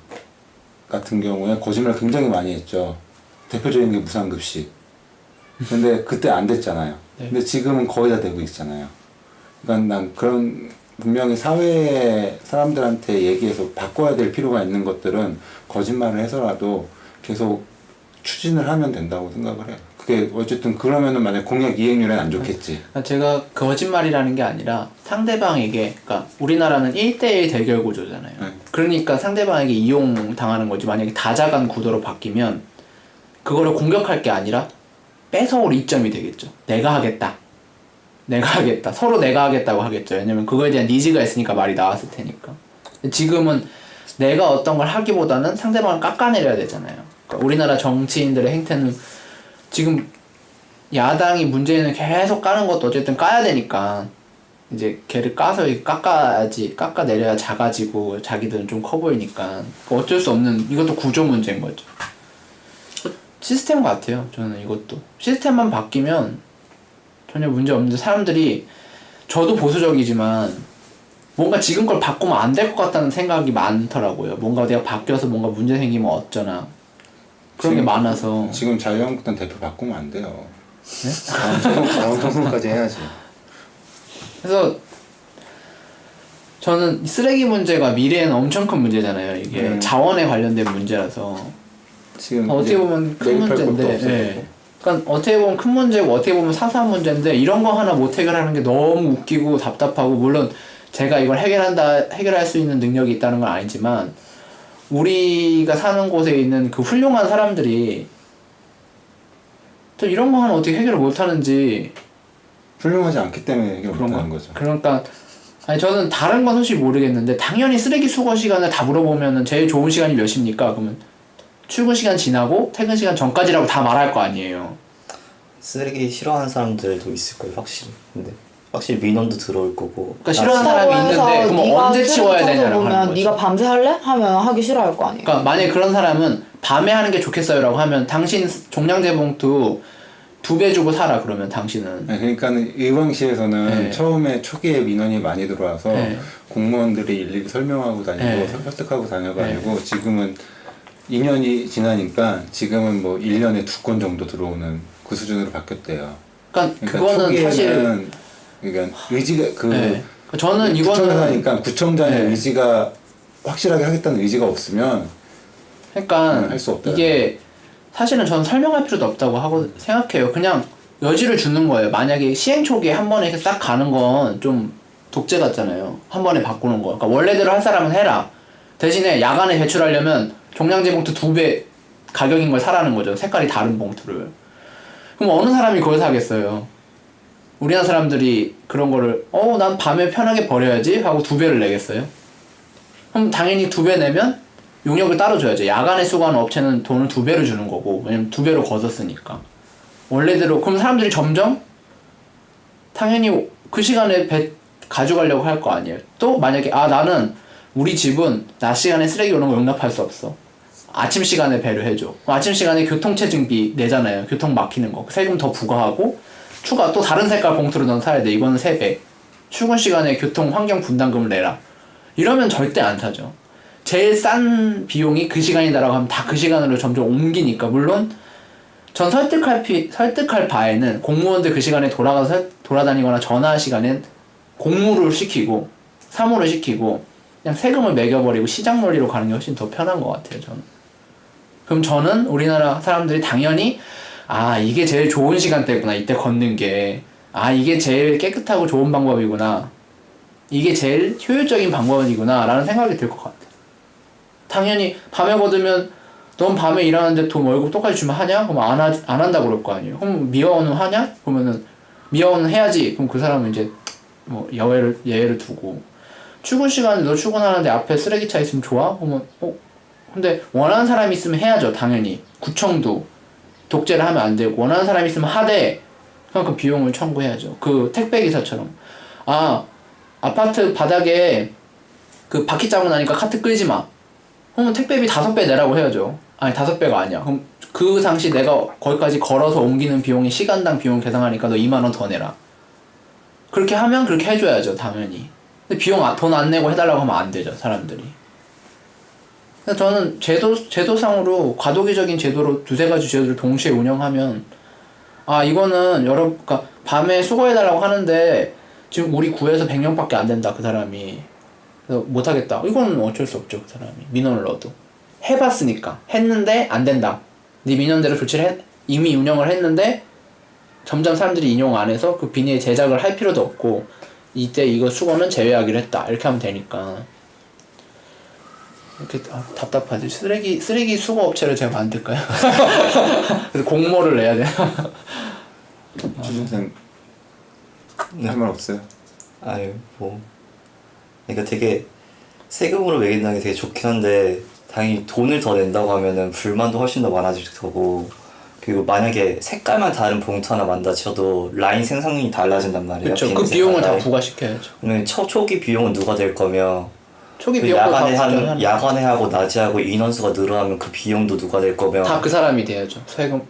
같은 경우에 거짓말 굉장히 많이 했죠. 대표적인 게 무상급식. 근데 그때 안 됐잖아요. 네. 근데 지금은 거의 다 되고 있잖아요. 그러니까 난 그런 분명히 사회 사람들한테 얘기해서 바꿔야 될 필요가 있는 것들은 거짓말을 해서라도 계속 추진을 하면 된다고 생각을 해요. 그게 어쨌든 그러면은 만약 공약 이행률엔 안 좋겠지. 제가 거짓말이라는 게 아니라 상대방에게 그러니까 우리나라는 1대1 대결 구조잖아요. 그러니까 상대방에게 이용당하는 거지. 만약에 다자간 구도로 바뀌면 그거를 공격할 게 아니라 뺏어올 이점이 되겠죠. 내가 하겠다. 서로 내가 하겠다고 하겠죠. 왜냐면 그거에 대한 니즈가 있으니까 말이 나왔을 테니까. 지금은 내가 어떤 걸 하기보다는 상대방을 깎아내려야 되잖아요. 그러니까 우리나라 정치인들의 행태는 지금 야당이 문재인을 계속 까는 것도 어쨌든 까야 되니까 이제 걔를 까서 깎아내려야 작아지고 자기들은 좀 커 보이니까 어쩔 수 없는 이것도 구조 문제인 거죠. 시스템 같아요. 저는 이것도 시스템만 바뀌면 전혀 문제 없는데 사람들이 저도 보수적이지만 뭔가 지금 걸 바꾸면 안 될 것 같다는 생각이 많더라고요. 뭔가 내가 바뀌어서 뭔가 문제 생기면 어쩌나 그런 게 많아서 지금 자유한국당 대표 바꾸면 안 돼요. 네? 다음 총선까지 해야지. 그래서 저는 쓰레기 문제가 미래에는 엄청 큰 문제잖아요. 이게 자원에 관련된 문제라서 지금 어떻게 보면 큰 매입할 것도 문제인데 없어지고. 그러니까 어떻게 보면 큰 문제고 어떻게 보면 사소한 문제인데 이런 거 하나 못 해결하는 게 너무 웃기고 답답하고 물론 제가 이걸 해결할 수 있는 능력이 있다는 건 아니지만 우리가 사는 곳에 있는 그 훌륭한 사람들이 또 이런 거 하나 어떻게 해결을 못하는지. 훌륭하지 않기 때문에 해결 그런 못하는 거. 거죠. 그러니까 아니 저는 다른 건 솔직히 모르겠는데 당연히 쓰레기 수거 시간을 다 물어보면은 제일 좋은 시간이 몇 시입니까? 그러면 출근 시간 지나고 퇴근 시간 전까지라고 다 말할 거 아니에요. 쓰레기 싫어하는 사람들도 있을 거예요, 확실히. 근데 확실히 민원도 들어올 거고. 그러니까 싫어하는 사람이 있는데 그럼 네가 언제 치워야 쓰레기 되냐라고 보면 하는 거지. 네가 밤새 할래? 하면 하기 싫어할 거 아니에요. 그러니까 만약에 그런 사람은 밤에 하는 게 좋겠어요라고 하면 당신 종량제 봉투 2배 주고 사라 그러면 당신은. 네, 그러니까는 의왕시에서는 네. 처음에 초기에 민원이 많이 들어와서 네. 공무원들이 일일이 설명하고 다니고 네. 설득하고 다녀가지고 지금은 2년이 지나니까 지금은 뭐 1년에 2건 정도 들어오는 그 수준으로 바뀌었대요. 그러니까 그러니까 그거는 사실 초기에는 그러니까 의지가 네. 저는 구청에서 이거는 하니까 구청장의 네. 의지가 확실하게 하겠다는 의지가 없으면 그러니까 할수 없다. 이게 사실은 저는 설명할 필요도 없다고 하고 생각해요. 그냥 여지를 주는 거예요. 만약에 시행 초기에 한 번에 이렇게 싹 가는 건 좀 독재 같잖아요. 한 번에 바꾸는 거. 그러니까 원래대로 할 사람은 해라. 대신에 야간에 배출하려면 종량제 봉투 2배 가격인 걸 사라는 거죠. 색깔이 다른 봉투를. 그럼 어느 사람이 그걸 사겠어요? 우리나라 사람들이 그런 거를 난 밤에 편하게 버려야지 하고 2배를 내겠어요? 그럼 당연히 2배 내면 용역을 따로 줘야죠. 야간에 수거하는 업체는 돈을 2배로 주는 거고, 왜냐면 2배로 걷었으니까. 원래대로 그럼 사람들이 점점 당연히 그 시간에 가져가려고 할 거 아니에요. 또 만약에 나는 우리 집은 낮 시간에 쓰레기 오는 거 용납할 수 없어. 아침 시간에 배려해줘. 아침 시간에 교통체증비 내잖아요. 교통 막히는 거. 세금 더 부과하고 추가 또 다른 색깔 봉투로 넌 사야 돼. 이거는 3배. 출근 시간에 교통 환경 분담금을 내라. 이러면 절대 안 사죠. 제일 싼 비용이 그 시간이다라고 하면 다 그 시간으로 점점 옮기니까. 물론 전 설득할 바에는 공무원들 그 시간에 돌아다니거나 전화 시간엔 공무를 시키고 사무를 시키고 그냥 세금을 매겨버리고 시장 논리로 가는 게 훨씬 더 편한 것 같아요. 저는. 그럼 저는 우리나라 사람들이 당연히 이게 제일 좋은 시간대구나. 이때 걷는 게 이게 제일 깨끗하고 좋은 방법이구나. 이게 제일 효율적인 방법이구나 라는 생각이 들 것 같아요. 당연히 밤에 걷으면 넌 밤에 일하는데 돈 월급 똑같이 주면 하냐? 그럼 안 한다고 그럴 거 아니에요. 그럼 미화원은 하냐? 그러면은 미화원은 해야지. 그럼 그 사람은 이제 뭐 예외를 두고 출근 시간에 너 출근하는데 앞에 쓰레기차 있으면 좋아? 그러면 근데 원하는 사람이 있으면 해야죠. 당연히 구청도 독재를 하면 안 되고 원하는 사람이 있으면 하되 그럼 그 비용을 청구해야죠. 그 택배기사처럼 아파트 바닥에 그 바퀴 자국 나니까 카트 끌지 마. 그러면 택배비 5배 내라고 해야죠. 아니 5배가 아니야. 그럼 그 당시 내가 거기까지 걸어서 옮기는 비용이 시간당 비용 계산하니까 너 2만 원 더 내라. 그렇게 하면 그렇게 해줘야죠. 당연히. 근데 비용 돈 안 내고 해달라고 하면 안 되죠. 사람들이. 그래서 저는 제도상으로 과도기적인 제도로 2-3가지 제도를 동시에 운영하면 이거는 그러니까 밤에 수거해달라고 하는데 지금 우리 구에서 100명밖에 안 된다. 그 사람이. 그래서 못하겠다. 이건 어쩔 수 없죠. 그 사람이. 민원을 넣어도. 해봤으니까. 했는데 안 된다. 네 민원대로 조치를 이미 운영을 했는데 점점 사람들이 인용 안 해서 그 비닐 제작을 할 필요도 없고 이때 이거 수거는 제외하기로 했다. 이렇게 하면 되니까. 이렇게 답답하지. 쓰레기 수거 업체를 제가 만들까요? 그래서 공모를 내야 돼요. 주선생 할 말 없어요? 그러니까 되게 세금으로 매긴다는 게 되게 좋긴 한데 당연히 돈을 더 낸다고 하면은 불만도 훨씬 더 많아질 거고 그리고 만약에 색깔만 다른 봉투 하나 만다 쳐도 라인 생산량이 달라진단 말이에요. 그렇죠. 그 비용을 다 부과시켜야죠. 그러면 초기 비용은 누가 될 거며 초기 비용도 다 야간에 하고 낮에 하고 인원수가 늘어나면 그 비용도 누가 될 거며 다 그 사람이 돼야죠.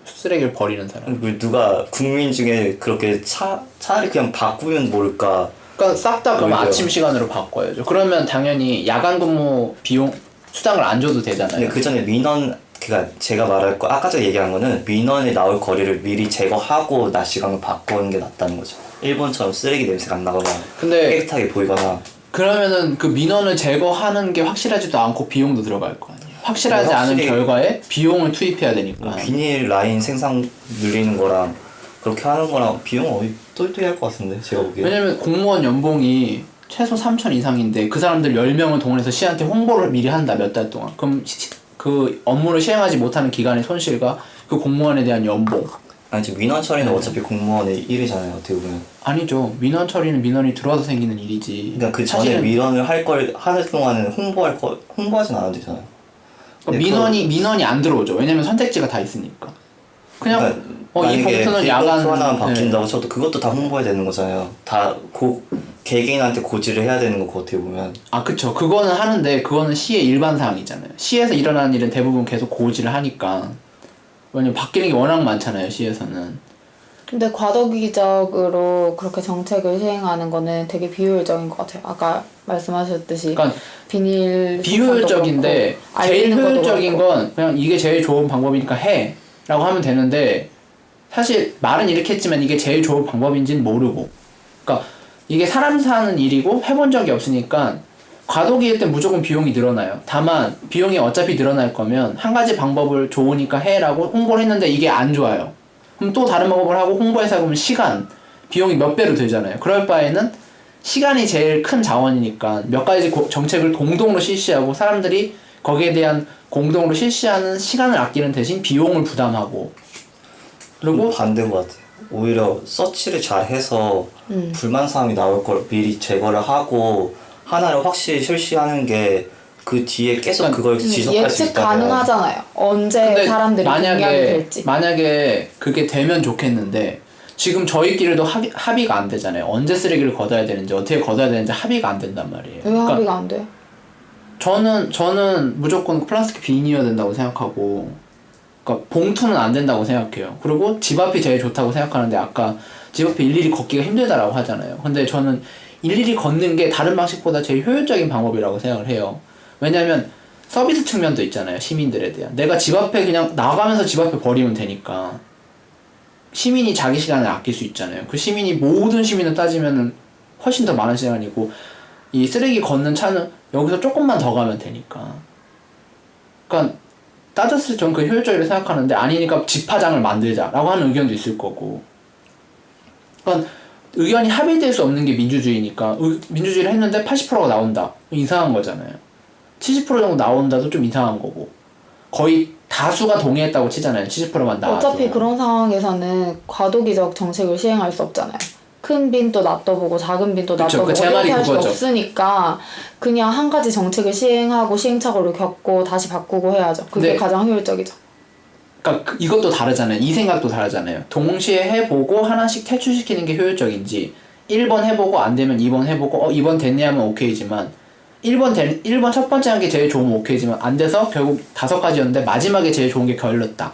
쓰레기를 버리는 사람. 누가 국민 중에 그렇게 차라리 그냥 바꾸면 모를까. 그러니까 싹 다 그러면 아침 시간으로 바꿔야죠. 그러면 당연히 야간 근무 비용 수당을 안 줘도 되잖아요. 그 전에 그러니까 제가 말할 거 아까 전에 얘기한 거는 민원에 나올 거리를 미리 제거하고 낮 시간으로 바꾸는 게 낫다는 거죠. 일본처럼 쓰레기 냄새가 안 나거나 근데 깨끗하게 보이거나. 그러면은 그 민원을 제거하는 게 확실하지도 않고 비용도 들어갈 거 아니에요. 확실하지 않은 결과에 비용을 투입해야 되니까. 비닐 라인 생산 늘리는 거랑 그렇게 하는 거랑 비용 똘똘할 것 같은데 제가 보기에. 왜냐면 공무원 연봉이 최소 3천 이상인데 그 사람들 10명을 동원해서 시한테 홍보를 미리 한다. 몇 달 동안. 그럼 그 업무를 시행하지 못하는 기간의 손실과 그 공무원에 대한 연봉 아니 지금 민원 처리는 어차피 공무원의 일이잖아요. 어떻게 보면. 아니죠. 민원 처리는 민원이 들어와서 생기는 일이지. 그러니까 그 전에 사실은 민원을 하는 동안은 홍보하진 않아도 되잖아요. 민원이 안 들어오죠. 왜냐면 선택지가 다 있으니까. 그냥 그러니까 이 봉투는 야간 하나만 네. 바뀐다고 쳐도 그것도 다 홍보해야 되는 거잖아요. 다 개개인한테 고지를 해야 되는 거고 어떻게 보면. 아 그쵸. 그거는 하는데 그거는 시의 일반 사항이잖아요. 시에서 일어나는 일은 대부분 계속 고지를 하니까. 왜냐면 바뀌는 게 워낙 많잖아요. 시에서는. 근데 과도기적으로 그렇게 정책을 시행하는 거는 되게 비효율적인 것 같아요. 아까 말씀하셨듯이 그러니까 비닐 비효율적인데 그렇고, 제일 알리는 것도 효율적인 그렇고. 건 그냥 이게 제일 좋은 방법이니까 해 라고 하면 되는데 사실 말은 이렇게 했지만 이게 제일 좋은 방법인지는 모르고 그러니까 이게 사람 사는 일이고 해본 적이 없으니까 과도기일 때 무조건 비용이 늘어나요. 다만 비용이 어차피 늘어날 거면 한 가지 방법을 좋으니까 해라고 홍보를 했는데 이게 안 좋아요. 그럼 또 다른 방법을 하고 홍보해서 보면 시간, 비용이 몇 배로 들잖아요. 그럴 바에는 시간이 제일 큰 자원이니까 몇 가지 정책을 공동으로 실시하고 사람들이 거기에 대한 공동으로 실시하는 시간을 아끼는 대신 비용을 부담하고 그리고 반대인 것 같아요. 오히려 서치를 잘 해서 불만 사항이 나올 걸 미리 제거를 하고 하나를 확실히 실시하는 게 그 뒤에 계속 그걸 지속할 수 예측 있다면 가능하잖아요. 언제 근데 사람들이 공약이 될지. 만약에 그게 되면 좋겠는데 지금 저희끼리도 합의가 안 되잖아요. 언제 쓰레기를 걷어야 되는지 어떻게 걷어야 되는지 합의가 안 된단 말이에요. 왜 합의가 안 돼요? 저는 무조건 플라스틱 비닐이어야 된다고 생각하고 그러니까 봉투는 안 된다고 생각해요. 그리고 집 앞이 제일 좋다고 생각하는데 아까 집 앞에 일일이 걷기가 힘들다라고 하잖아요. 근데 저는 일일이 걷는 게 다른 방식보다 제일 효율적인 방법이라고 생각을 해요. 왜냐면 서비스 측면도 있잖아요. 시민들에 대한. 내가 집 앞에 그냥 나가면서 집 앞에 버리면 되니까 시민이 자기 시간을 아낄 수 있잖아요. 그 시민이 모든 시민을 따지면은 훨씬 더 많은 시간이고 이 쓰레기 걷는 차는 여기서 조금만 더 가면 되니까. 그러니까 따졌을 때 저는 그 효율적이라고 생각하는데 아니니까 집화장을 만들자라고 하는 의견도 있을 거고. 그러니까 의견이 합의될 수 없는 게 민주주의니까 민주주의를 했는데 80%가 나온다. 이상한 거잖아요. 70% 정도 나온다도 좀 이상한 거고. 거의 다수가 동의했다고 치잖아요. 70%만 나와도. 어차피 그런 상황에서는 과도기적 정책을 시행할 수 없잖아요. 큰 빈도 놔둬보고 작은 빈도 그쵸, 놔둬보고 제 말이 이렇게 할 수 그거죠. 없으니까 그냥 한 가지 정책을 시행하고 시행착오를 겪고 다시 바꾸고 해야죠. 그게 네. 가장 효율적이죠. 그러니까 이것도 다르잖아요. 이 생각도 다르잖아요. 동시에 해보고 하나씩 퇴출시키는 게 효율적인지 1번 해보고 안 되면 2번 해보고 2번 됐네 하면 오케이지만 1번 첫 번째 한 게 제일 좋으면 오케이지만 안 돼서 결국 5가지였는데 마지막에 제일 좋은 게 걸렸다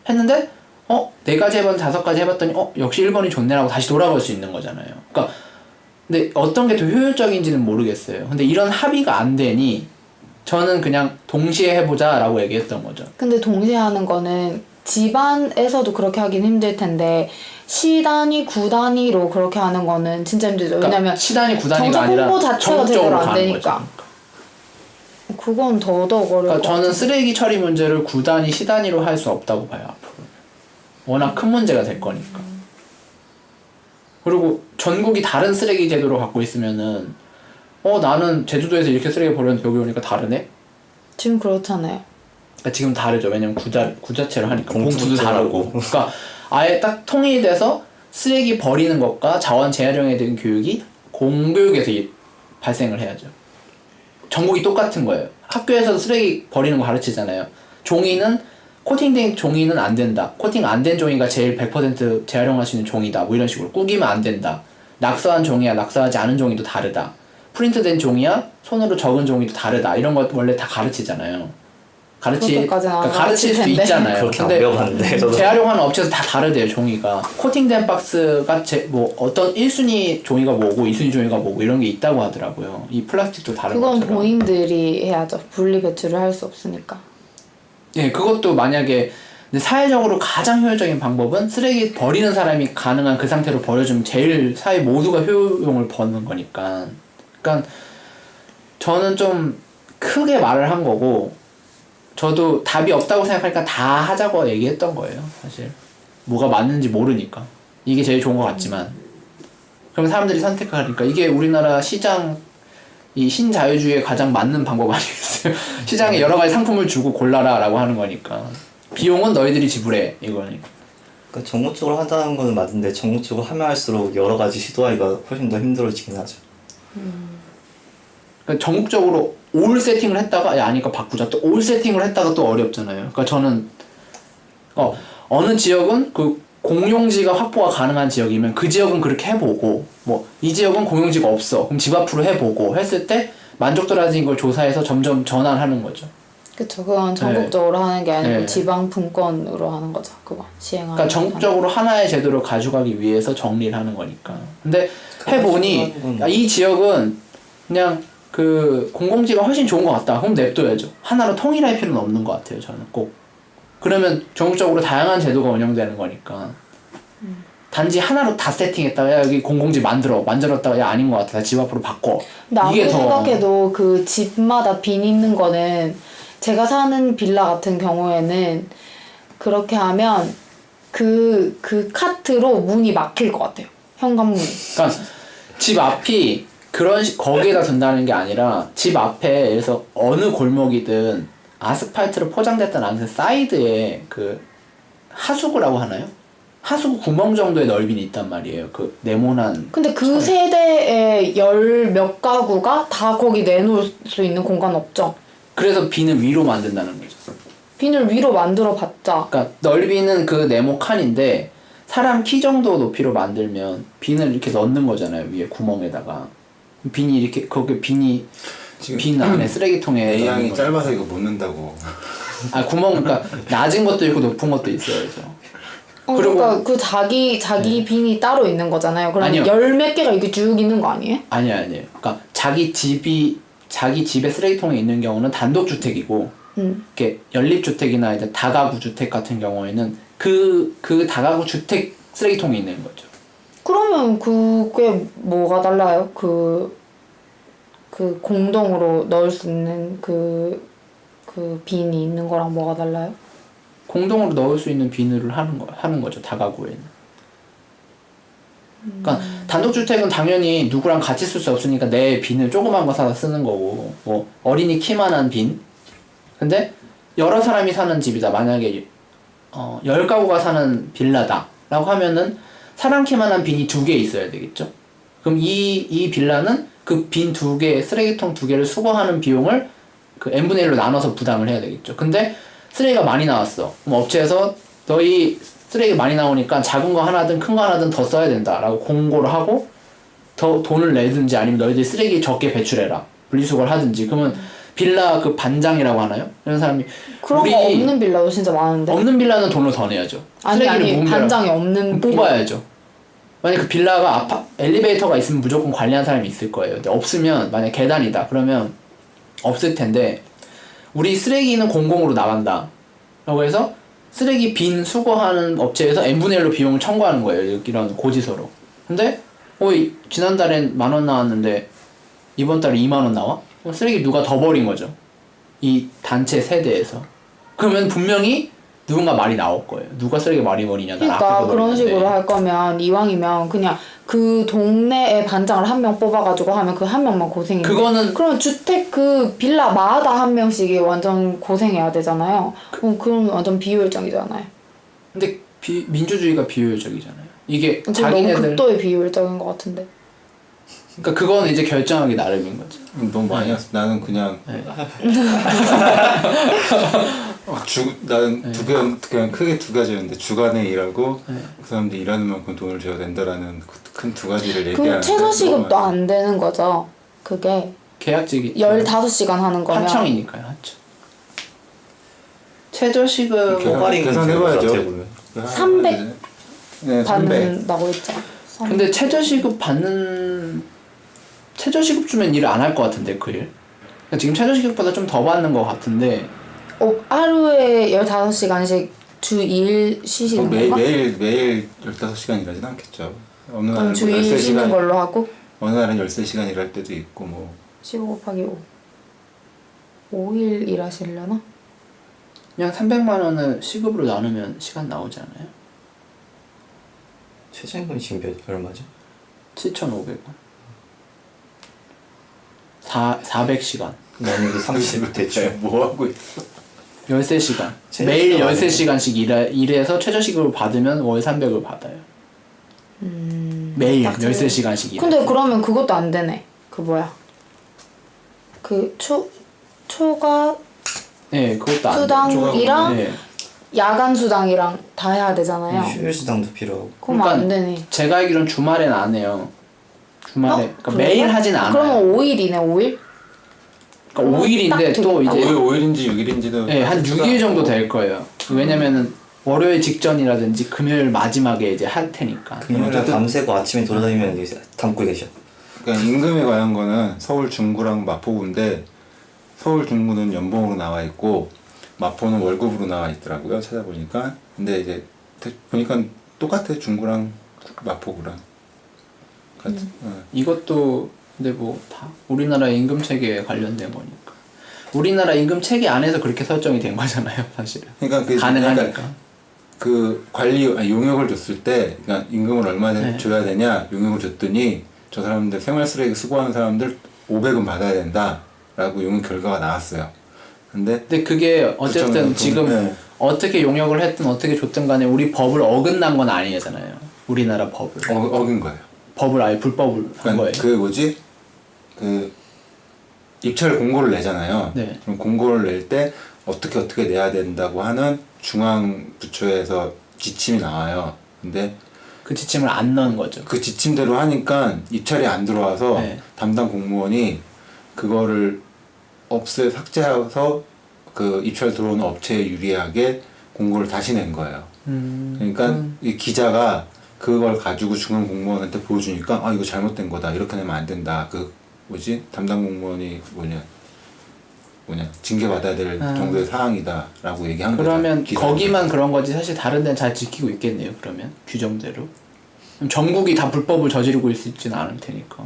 했는데 4가지 해봤는데 5가지 해봤더니 역시 1번이 좋네라고 다시 돌아갈 수 있는 거잖아요. 그러니까 근데 어떤 게 더 효율적인지는 모르겠어요. 근데 이런 합의가 안 되니 저는 그냥 동시에 해보자 라고 얘기했던 거죠. 근데 동시에 하는 거는 집안에서도 그렇게 하긴 힘들 텐데 시 단위, 구 단위로 그렇게 하는 거는 진짜 힘들죠. 그러니까 왜냐면 시단이 9단위가 정책 아니라 홍보 자체가 제대로 전국적으로 안 가는 되니까. 거죠. 그건 더더욱 어려울 그러니까 것 저는 같아요. 쓰레기 처리 문제를 9단위, 10단위로 할 수 없다고 봐요. 앞으로. 워낙 큰 문제가 될 거니까. 그리고 전국이 다른 쓰레기 제도를 갖고 있으면은 나는 제주도에서 이렇게 쓰레기 버렸는데 여기 오니까 다르네? 지금 그렇잖아요. 그러니까 지금 다르죠. 왜냐면 구자체로 하니까 봉투도 봉투도 다르고. 그러니까 아예 딱 통일돼서 쓰레기 버리는 것과 자원 재활용에 대한 교육이 공교육에서 발생을 해야죠. 전국이 똑같은 거예요. 학교에서도 쓰레기 버리는 거 가르치잖아요. 종이는 코팅된 종이는 안 된다. 코팅 안 된 종이가 제일 100% 재활용할 수 있는 종이다. 뭐 이런 식으로 꾸기면 안 된다. 낙서한 종이야, 낙서하지 않은 종이도 다르다. 프린트된 종이야, 손으로 적은 종이도 다르다. 이런 거 원래 다 가르치잖아요. 그렇게까지는 안 가르칠 수 가르칠 텐데. 있잖아요. 그렇게 안 근데 배워봤는데 저도. 재활용하는 업체에서 다 다르대요. 종이가 코팅된 박스가 어떤 1순위 종이가 뭐고 2순위 종이가 뭐고 이런 게 있다고 하더라고요. 이 플라스틱도 다른 그건 것처럼. 본인들이 해야죠. 분리 배출을 할 수 없으니까. 예, 그것도 만약에 근데 사회적으로 가장 효율적인 방법은 쓰레기 버리는 사람이 가능한 그 상태로 버려주면 제일 사회 모두가 효용을 버는 거니까. 그러니까 저는 좀 크게 말을 한 거고 저도 답이 없다고 생각하니까 다 하자고 얘기했던 거예요. 사실 뭐가 맞는지 모르니까 이게 제일 좋은 것 같지만 그럼 사람들이 선택하니까 이게 우리나라 시장 이 신자유주의에 가장 맞는 방법 아니겠어요? 시장에 여러 가지 상품을 주고 골라라 라고 하는 거니까 비용은 너희들이 지불해 이거니까. 그러니까 전국적으로 한다는 거는 맞는데 전국적으로 하면 할수록 여러 가지 시도하기가 훨씬 더 힘들어지긴 하죠. 그러니까 전국적으로 올 세팅을 했다가 야 아니까 바꾸자 또 올 세팅을 했다가 또 어렵잖아요. 그러니까 저는 어느 지역은 그 공용지가 확보가 가능한 지역이면 그 지역은 그렇게 해보고 뭐 이 지역은 공용지가 없어 그럼 집 앞으로 해보고 했을 때 만족도라는 걸 조사해서 점점 전환하는 거죠. 그쵸. 그건 전국적으로 하는 게 아니고 네. 지방 분권으로 하는 거죠. 그거 시행하는. 그러니까 전국적으로 하나의 제도를 가져가기 위해서 정리를 하는 거니까. 근데 해보니 야, 이 지역은 그냥 그 공공지가 훨씬 좋은 것 같다. 그럼 냅둬야죠. 하나로 통일할 필요는 없는 것 같아요. 저는 꼭. 그러면 전국적으로 다양한 제도가 운영되는 거니까. 단지 하나로 다 세팅했다가 야 여기 공공지 만들었다가 야 아닌 것 같아. 나 집 앞으로 바꿔. 근데 아무리 이게 더 생각해도 그 집마다 빈 있는 거는 제가 사는 빌라 같은 경우에는 그렇게 하면 그 카트로 문이 막힐 것 같아요. 현관문이. 그러니까 집 앞이 거기에다 둔다는 게 아니라 집 앞에서 어느 골목이든 아스팔트로 포장됐던 안에 사이드에 그 하수구라고 하나요? 하수구 구멍 정도의 넓이는 있단 말이에요. 그 네모난. 근데 그 세대에 열 몇 가구가 다 거기 내놓을 수 있는 공간 없죠. 그래서 비는 위로 만든다는 거죠. 빈을 위로 만들어 봤자. 그러니까 넓이는 그 네모 칸인데 사람 키 정도 높이로 만들면 비늘 이렇게 넣는 거잖아요. 위에 구멍에다가 빈이 이렇게 거기 빈이 지금 빈 안에 쓰레기통에 A양이 넣는 거예요. 짧아서 이거 못 넣는다고. 아 구멍 그러니까 낮은 것도 있고 높은 것도 있어야죠. 그리고- 그러니까 그 자기 빈이 따로 있는 거잖아요. 그럼 아니요. 열 몇 개가 이렇게 쭉 있는 거 아니에요? 아니에요. 그러니까 자기 집에 쓰레기통에 있는 경우는 단독 주택이고 이렇게 연립 주택이나 이제 다가구 주택 같은 경우에는 그 다가구 주택 쓰레기통에 있는 거죠. 그러면 그게 뭐가 달라요? 그 공동으로 넣을 수 있는 그 빈이 있는 거랑 뭐가 달라요? 공동으로 넣을 수 있는 비늘을 하는 거죠. 다가구에는. 그러니까 단독주택은 당연히 누구랑 같이 쓸 수 없으니까 내 빈을 조그만 거 사서 쓰는 거고 뭐 어린이 키만한 빈. 근데 여러 사람이 사는 집이다. 만약에 10가구가 사는 빌라다 라고 하면은 사람 키만한 빈이 2개 있어야 되겠죠. 그럼 이 빌라는 그 빈 2개, 쓰레기통 2개를 수거하는 비용을 그 n분의 1로 나눠서 부담을 해야 되겠죠. 근데 쓰레기가 많이 나왔어. 그럼 업체에서 너희 쓰레기 많이 나오니까 작은 거 하나든 큰 거 하나든 더 써야 된다라고 공고를 하고 더 돈을 내든지 아니면 너희들이 쓰레기 적게 배출해라. 분리수거를 하든지. 그러면 빌라 그 반장이라고 하나요? 이런 사람이 그런 거 없는 빌라도 진짜 많은데. 없는 빌라는 돈을 더 내야죠. 아니 모으면 반장이 없는 빌라. 뽑아야죠. 만약 그 빌라가 엘리베이터가 있으면 무조건 관리하는 사람이 있을 거예요. 근데 없으면 만약 계단이다 그러면 없을 텐데 우리 쓰레기는 공공으로 나간다. 라고 해서 쓰레기 빈 수거하는 업체에서 n분의 1로 비용을 청구하는 거예요. 이런 고지서로. 근데 지난달엔 10,000원 나왔는데 이번 달에 20,000원 나와? 그럼 쓰레기 누가 더 버린 거죠. 이 단체 세대에서. 그러면 분명히 누군가 말이 나올 거예요. 누가 쓰레기 많이 버리냐. 그러니까 그런 식으로 할 거면 이왕이면 그냥 그 동네에 반장을 한 명 뽑아가지고 하면 그 한 명만 고생인데 그러면 주택 그 빌라마다 한 명씩이 완전 고생해야 되잖아요. 그럼 완전 비효율적이잖아요. 근데 민주주의가 비효율적이잖아요. 이게 너무 자기네들 극도의 비효율적인 것 같은데. 그러니까 그건 이제 결정하기 나름인 거죠. 너무 많이 왔어. 나는 그냥 나는 그냥 크게 두 가지였는데 주간에 일하고 그 사람들이 일하는 만큼 돈을 줘야 된다라는 큰 두 가지를 그럼 얘기하는. 최저시급도 안 되는 거죠. 그게 계약직이 15시간 하는 거면. 하청이니까요. 하청. 최저시급 계산해봐야죠. 300 네, 300. 받는다고 했죠. 근데 최저시급 주면 일을 안 할 것 같은데 그 일. 그러니까 지금 최저시급보다 좀 더 받는 것 같은데. 하루에 15시간씩 주 2일 쉬시는 건가? 매일 15시간 일하진 않겠죠. 어느 그럼 날은 주 2일 쉬는 걸로 하고? 어느 날은 13시간 일할 때도 있고 뭐. 15 곱하기 5. 5일 일하시려나? 그냥 300만 원을 시급으로 나누면 시간 나오지 않아요? 최저임금이 지금 얼마죠? 7,500원. 400시간. 나는 이게 30 대출. 뭐 하고 있어? 13시간. 최저 매일 시간 13시간씩 일해서 최저시급을 받으면 월 300을 받아요. 매일 딱 13시간씩 일해. 근데 그러면 그것도 안 되네. 그 뭐야? 초과 네, 그것도 안 돼요. 수당이랑 네. 야간 수당이랑 다 해야 되잖아요. 휴일 수당도 필요하고. 그럼 안 되네. 제가 알기로는 주말엔 안 해요. 주말에. 그러니까 매일 하진 않아요. 그러면 5일이네, 5일? 그러니까 5일인데 또 이제 5일인지 6일인지도 네, 한 6일 정도 될 거예요. 왜냐면은 월요일 직전이라든지 금요일 마지막에 이제 할 테니까. 금요일에 밤새고 아침에 돌아다니면 이제 담고 계셔. 그러니까 임금에 관한 거는 서울 중구랑 마포구인데 서울 중구는 연봉으로 나와 있고 마포는 월급으로 나와 있더라고요. 찾아보니까. 근데 이제 보니까 똑같아. 중구랑 마포구랑 같은. 이것도 근데 뭐 다 우리나라 임금 체계에 관련된 거니까. 우리나라 임금 체계 안에서 그렇게 설정이 된 거잖아요, 사실은. 그러니까 그 가능하니까. 그 용역을 줬을 때, 그러니까 임금을 얼마 네. 줘야 되냐 용역을 줬더니 저 사람들 생활 쓰레기 수거하는 사람들 500은 받아야 된다라고 용역 결과가 나왔어요. 근데 그게 어쨌든 구청에서 지금 네. 어떻게 용역을 했든 어떻게 줬든 간에 우리 법을 어긋난 건 아니잖아요. 우리나라 법을. 어긴 거예요. 법을 아예 불법을 한 그러니까 거예요. 그 뭐지? 그 입찰 공고를 내잖아요. 네. 그럼 공고를 낼 때 어떻게 내야 된다고 하는 중앙 부처에서 지침이 나와요. 근데 그 지침을 안 넣은 거죠. 그 지침대로 하니까 입찰이 안 들어와서 네. 담당 공무원이 그거를 삭제해서 그 입찰 들어오는 업체에 유리하게 공고를 다시 낸 거예요. 그러니까 이 기자가 그걸 가지고 중앙 공무원한테 보여주니까 아 이거 잘못된 거다 이렇게 내면 안 된다. 그 뭐지 담당 공무원이 뭐냐 징계 받아야 될 정도의 사항이다라고 얘기한 거죠. 그러면 기사에. 거기만 그런 거지 사실 다른 데는 잘 지키고 있겠네요. 그러면 규정대로. 그럼 전국이 다 불법을 저지르고 있지는 않을 테니까.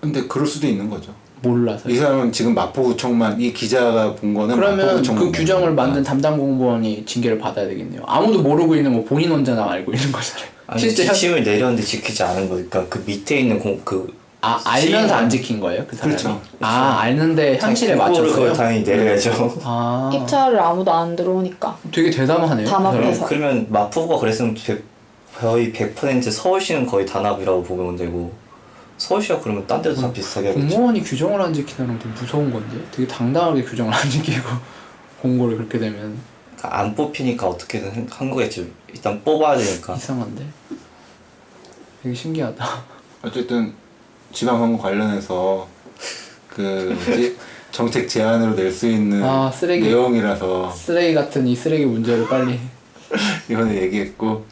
근데 그럴 수도 있는 거죠. 몰라서. 이 사람은 지금 마포구청만 이 기자가 본 거는 그러면 마포구청만 그 규정을 본 거니까. 만든 담당 공무원이 징계를 받아야 되겠네요. 아무도 모르고 있는 거 본인 혼자나 알고 있는 거잖아요. 아니 실제 지침을 내렸는데 지키지 않은 거니까 그 밑에 있는 알면서 안 지킨 거예요, 그 사람이? 그렇죠. 아, 알는데 현실에 그걸 맞췄어요? 당연히 내려야죠. 아, 입찰을 아무도 안 들어오니까. 되게 대담하네요. 담합해서. 그러면 마포구가 그랬으면 거의 100% 서울시는 거의 단합이라고 보면 되고 서울시가 그러면 딴 데도 다 비슷하게 하겠지. 공무원이 규정을 안 지키다는 건 되게 무서운 건데? 되게 당당하게 규정을 안 지키고 공고를 그렇게 되면 그러니까 안 뽑히니까 어떻게든 한 거겠지. 일단 뽑아야 되니까. 이상한데? 되게 신기하다. 어쨌든 지방선거 관련해서 그 뭐지 정책 제안으로 낼 수 있는 아, 쓰레기. 내용이라서 쓰레기 같은 이 쓰레기 문제를 빨리 이번에 얘기했고